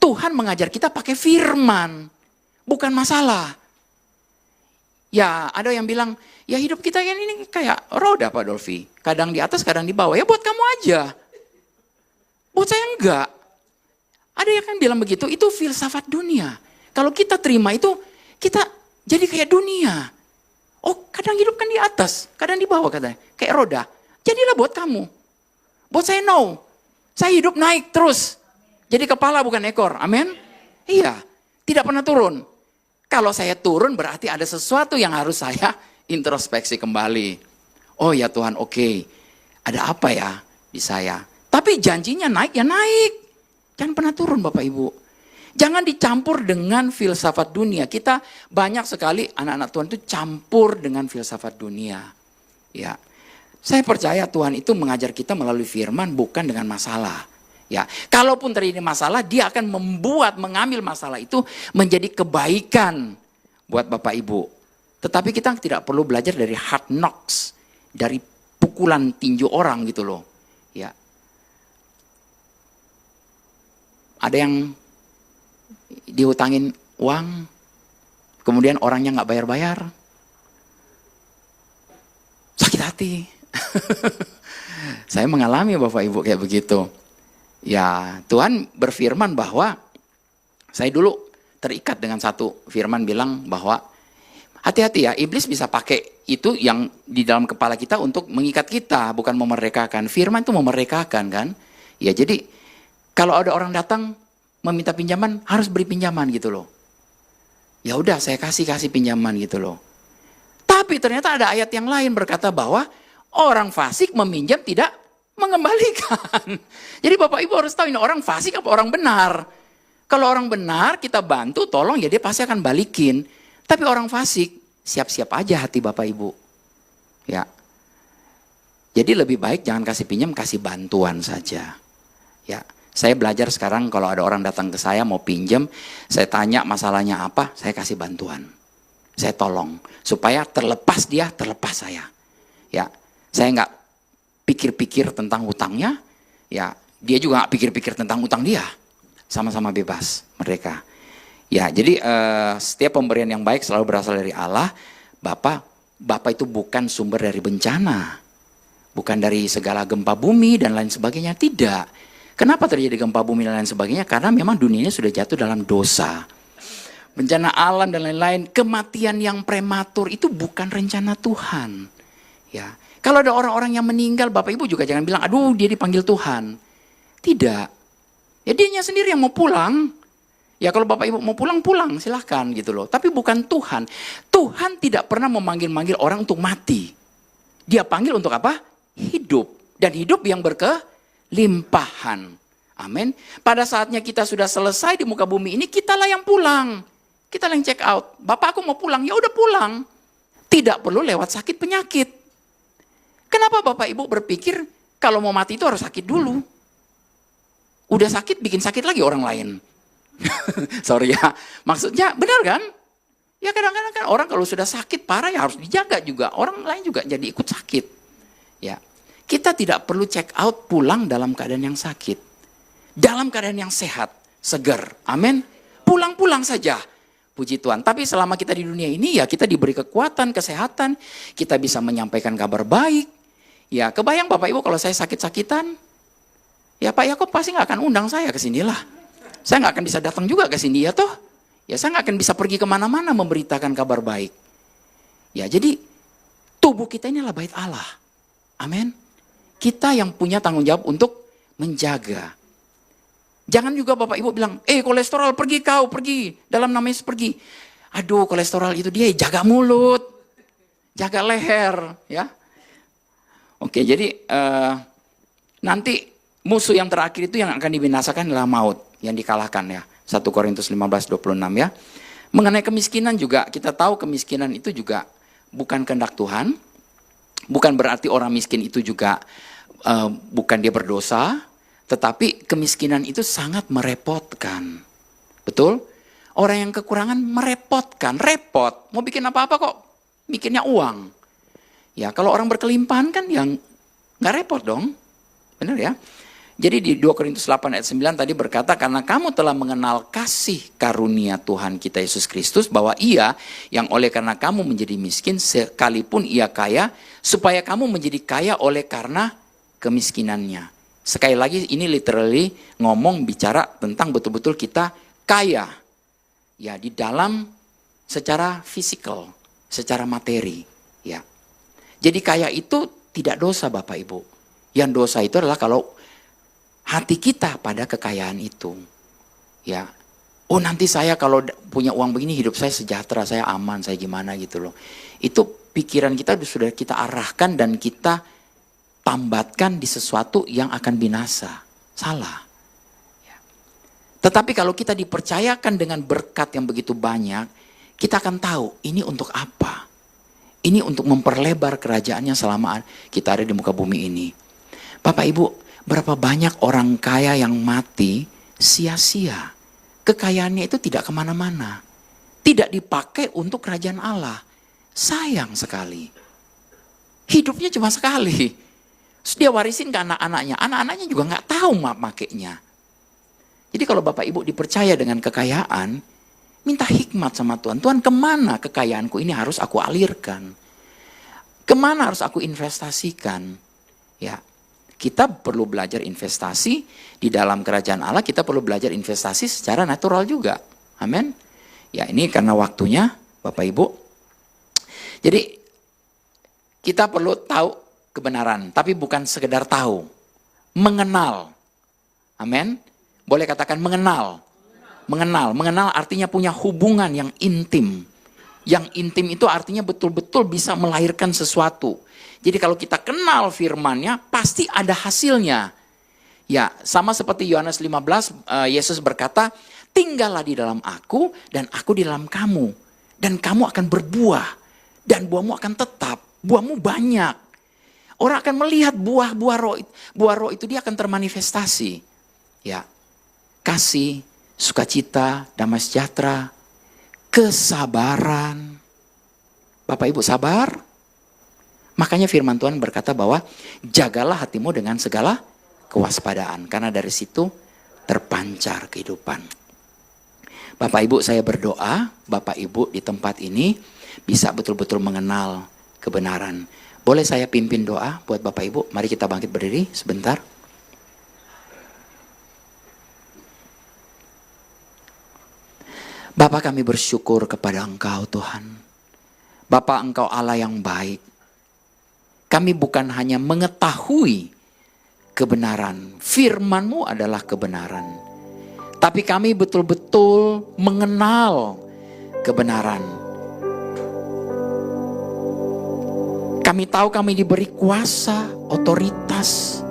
Tuhan mengajar kita pakai firman, bukan masalah. Ya ada yang bilang, ya hidup kita ini kayak roda Pak Dolfi. Kadang di atas, kadang di bawah. Ya buat kamu aja. Buat saya enggak. Ada yang kan bilang begitu, itu filsafat dunia. Kalau kita terima itu, kita jadi kayak dunia. Oh kadang hidup kan di atas, kadang di bawah katanya. Kayak roda. Jadilah buat kamu. Buat saya no. Saya hidup naik terus. Jadi kepala bukan ekor. Amin. Iya. Tidak pernah turun. Kalau saya turun berarti ada sesuatu yang harus saya introspeksi kembali. Oh ya Tuhan, oke. Ada apa ya di saya? Tapi janjinya naik ya naik. Jangan pernah turun Bapak Ibu. Jangan dicampur dengan filsafat dunia. Kita banyak sekali anak-anak Tuhan itu campur dengan filsafat dunia. Ya, saya percaya Tuhan itu mengajar kita melalui firman bukan dengan masalah. Ya, kalaupun terjadi masalah, dia akan mengambil masalah itu menjadi kebaikan buat Bapak Ibu. Tetapi kita tidak perlu belajar dari hard knocks, dari pukulan tinju orang gitu loh. Ya. Ada yang dihutangin uang, kemudian orangnya nggak bayar-bayar, sakit hati. Saya mengalami Bapak Ibu kayak begitu. Ya Tuhan berfirman bahwa saya dulu terikat dengan satu firman bilang bahwa hati-hati ya, iblis bisa pakai itu yang di dalam kepala kita untuk mengikat kita, bukan memerdekakan. Firman itu memerdekakan kan. Ya jadi kalau ada orang datang meminta pinjaman harus beri pinjaman gitu loh. Ya udah saya kasih pinjaman gitu loh. Tapi ternyata ada ayat yang lain berkata bahwa orang fasik meminjam tidak mengembalikan. Jadi Bapak Ibu harus tahu ini orang fasik apa orang benar. Kalau orang benar kita bantu, tolong ya dia pasti akan balikin. Tapi orang fasik, siap-siap aja hati Bapak Ibu. Ya. Jadi lebih baik jangan kasih pinjam, kasih bantuan saja. Ya. Saya belajar sekarang kalau ada orang datang ke saya mau pinjam, saya tanya masalahnya apa, saya kasih bantuan. Saya tolong supaya terlepas dia, terlepas saya. Ya. Saya nggak pikir-pikir tentang hutangnya, ya dia juga nggak pikir-pikir tentang hutang dia, sama-sama bebas mereka. Ya jadi setiap pemberian yang baik selalu berasal dari Allah. Bapak itu bukan sumber dari bencana, bukan dari segala gempa bumi dan lain sebagainya, tidak. Kenapa terjadi gempa bumi dan lain sebagainya? Karena memang dunianya sudah jatuh dalam dosa. bencana alam dan lain-lain, kematian yang prematur itu bukan rencana Tuhan. Ya, kalau ada orang-orang yang meninggal, Bapak Ibu juga jangan bilang, aduh dia dipanggil Tuhan. Tidak. Ya dianya sendiri yang mau pulang. Ya kalau Bapak Ibu mau pulang, pulang silahkan gitu loh. Tapi bukan Tuhan. Tuhan tidak pernah memanggil-manggil orang untuk mati. Dia panggil untuk apa? Hidup. Dan hidup yang berkelimpahan. Amin. Pada saatnya kita sudah selesai di muka bumi ini, kitalah yang pulang. Kita yang check out. Bapak aku mau pulang, ya udah pulang. Tidak perlu lewat sakit penyakit. Kenapa Bapak Ibu berpikir kalau mau mati itu harus sakit dulu? Udah sakit, bikin sakit lagi orang lain. Sorry ya, maksudnya benar kan? Ya kadang-kadang kan orang kalau sudah sakit parah ya harus dijaga juga. Orang lain juga jadi ikut sakit. Ya, kita tidak perlu check out pulang dalam keadaan yang sakit. Dalam keadaan yang sehat, segar. Amin. Pulang-pulang saja. Puji Tuhan. Tapi selama kita di dunia ini ya kita diberi kekuatan, kesehatan. Kita bisa menyampaikan kabar baik. Ya kebayang Bapak Ibu kalau saya sakit-sakitan. Ya Pak Yakob pasti nggak akan undang saya ke sinilah. Saya nggak akan bisa datang juga ke sini ya toh. Ya saya nggak akan bisa pergi kemana-mana memberitakan kabar baik. Ya jadi tubuh kita ini adalah bait Allah. Amin. Kita yang punya tanggung jawab untuk menjaga. Jangan juga Bapak Ibu bilang, kolesterol pergi kau, pergi. Dalam nama Yesus pergi. Aduh kolesterol itu dia jaga mulut. Jaga leher. Ya. Oke jadi nanti musuh yang terakhir itu yang akan dibinasakan adalah maut. Yang dikalahkan ya. 1 Korintus 15:26 ya. Mengenai kemiskinan juga kita tahu kemiskinan itu juga bukan kehendak Tuhan. Bukan berarti orang miskin itu juga bukan dia berdosa. Tetapi kemiskinan itu sangat merepotkan. Betul? Orang yang kekurangan merepotkan. Repot. Mau bikin apa-apa kok mikirnya uang. Ya kalau orang berkelimpahan kan yang nggak repot dong. Benar ya? Jadi di 2 Korintus 8 ayat 9 tadi berkata, karena kamu telah mengenal kasih karunia Tuhan kita Yesus Kristus, bahwa ia yang oleh karena kamu menjadi miskin sekalipun ia kaya, supaya kamu menjadi kaya oleh karena kemiskinannya. Sekali lagi ini literally ngomong bicara tentang betul-betul kita kaya. Ya di dalam secara fisikal, secara materi. Ya. Jadi kaya itu tidak dosa Bapak Ibu. Yang dosa itu adalah kalau hati kita pada kekayaan itu. Ya. Oh nanti saya kalau punya uang begini hidup saya sejahtera, saya aman, saya gimana gitu loh. Itu pikiran kita sudah kita arahkan dan kita tambatkan di sesuatu yang akan binasa. Salah. Ya. Tetapi kalau kita dipercayakan dengan berkat yang begitu banyak, kita akan tahu ini untuk apa. Ini untuk memperlebar kerajaannya selama kita ada di muka bumi ini. Bapak Ibu, berapa banyak orang kaya yang mati sia-sia. Kekayaannya itu tidak kemana-mana. Tidak dipakai untuk kerajaan Allah. Sayang sekali. Hidupnya cuma sekali. Terus dia warisin ke anak-anaknya. Anak-anaknya juga nggak tahu makainya. Jadi kalau Bapak Ibu dipercaya dengan kekayaan, minta hikmat sama Tuhan. Tuhan kemana kekayaanku ini harus aku alirkan? Kemana harus aku investasikan? Ya, kita perlu belajar investasi di dalam kerajaan Allah. Kita perlu belajar investasi secara natural juga. Amin. Ya ini karena waktunya Bapak Ibu. Jadi kita perlu tahu kebenaran, tapi bukan sekedar tahu. Mengenal. Amin. Boleh katakan mengenal. Mengenal artinya punya hubungan yang intim. Yang intim itu artinya betul-betul bisa melahirkan sesuatu. Jadi kalau kita kenal firman-Nya, pasti ada hasilnya. Ya, sama seperti Yohanes 15, Yesus berkata, tinggallah di dalam aku dan aku di dalam kamu. Dan kamu akan berbuah. Dan buahmu akan tetap. Buahmu banyak. Orang akan melihat buah-buah roh. Buah roh itu dia akan termanifestasi. Ya, kasih, sukacita, damai sejahtera, kesabaran. Bapak Ibu sabar. Makanya firman Tuhan berkata bahwa jagalah hatimu dengan segala kewaspadaan. Karena dari situ terpancar kehidupan. Bapak Ibu saya berdoa, Bapak Ibu di tempat ini bisa betul-betul mengenal kebenaran. Boleh saya pimpin doa buat Bapak Ibu? Mari kita bangkit berdiri sebentar. Bapa, kami bersyukur kepada Engkau Tuhan. Bapa, Engkau Allah yang baik. Kami bukan hanya mengetahui kebenaran, firman-Mu adalah kebenaran. Tapi kami betul-betul mengenal kebenaran. Kami tahu kami diberi kuasa, otoritas.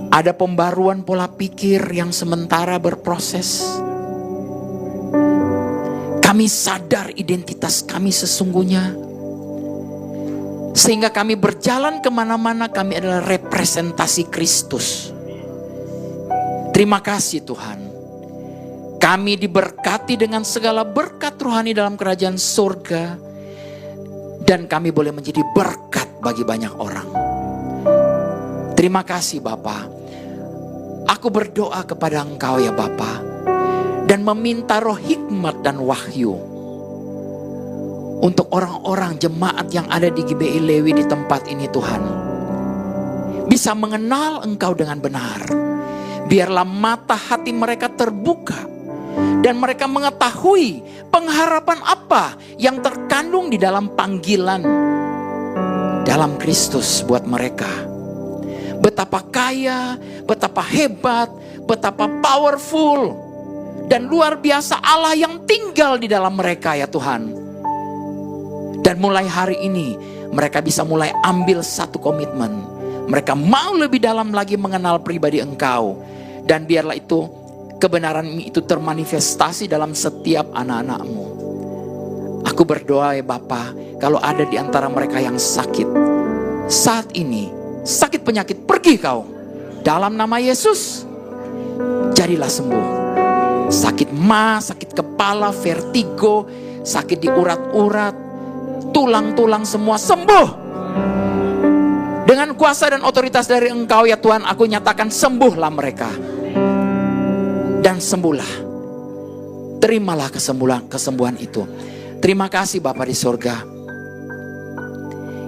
Ada pembaruan pola pikir yang sementara berproses. Kami sadar identitas kami sesungguhnya. Sehingga kami berjalan kemana-mana, kami adalah representasi Kristus. Terima kasih Tuhan. Kami diberkati dengan segala berkat rohani dalam kerajaan surga. Dan kami boleh menjadi berkat bagi banyak orang. Terima kasih Bapa. Aku berdoa kepada Engkau ya Bapa. Dan meminta roh hikmat dan wahyu. Untuk orang-orang jemaat yang ada di GBI Lewi di tempat ini Tuhan. Bisa mengenal Engkau dengan benar. Biarlah mata hati mereka terbuka. Dan mereka mengetahui pengharapan apa yang terkandung di dalam panggilan dalam Kristus buat mereka. Betapa kaya, betapa hebat, betapa powerful. Dan luar biasa Allah yang tinggal di dalam mereka ya Tuhan. Dan mulai hari ini mereka bisa mulai ambil satu komitmen. Mereka mau lebih dalam lagi mengenal pribadi Engkau. Dan biarlah itu kebenaran itu termanifestasi dalam setiap anak-anak-Mu. Aku berdoa ya Bapa, kalau ada di antara mereka yang sakit saat ini, sakit penyakit, pergi Kau. Dalam nama Yesus, jadilah sembuh. Sakit sakit kepala, vertigo, sakit di urat-urat, tulang-tulang semua sembuh. Dengan kuasa dan otoritas dari Engkau ya Tuhan, aku nyatakan sembuhlah mereka. Dan sembuhlah. Terimalah kesembuhan itu. Terima kasih Bapa di sorga.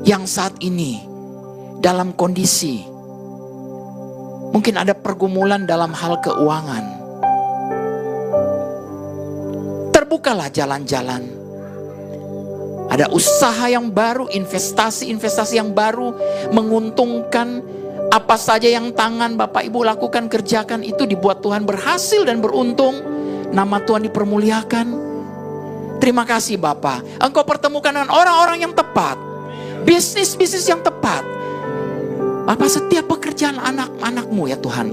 Yang saat ini dalam kondisi mungkin ada pergumulan dalam hal keuangan. Terbukalah jalan-jalan. Ada usaha yang baru, investasi yang baru, menguntungkan. Apa saja yang tangan Bapak Ibu lakukan, kerjakan, itu dibuat Tuhan berhasil dan beruntung. Nama Tuhan dipermuliakan. Terima kasih Bapak. Engkau pertemukan dengan orang-orang yang tepat. Bisnis-bisnis yang tepat. Bapak, setiap pekerjaan anak-anak-Mu ya Tuhan.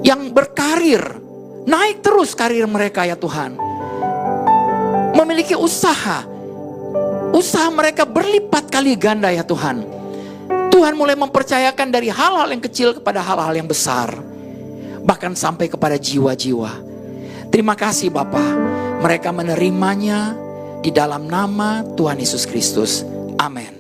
Yang berkarir, naik terus karir mereka ya Tuhan. Memiliki usaha. Usaha mereka berlipat kali ganda ya Tuhan. Tuhan mulai mempercayakan dari hal-hal yang kecil kepada hal-hal yang besar. Bahkan sampai kepada jiwa-jiwa. Terima kasih Bapa. Mereka menerimanya di dalam nama Tuhan Yesus Kristus. Amin.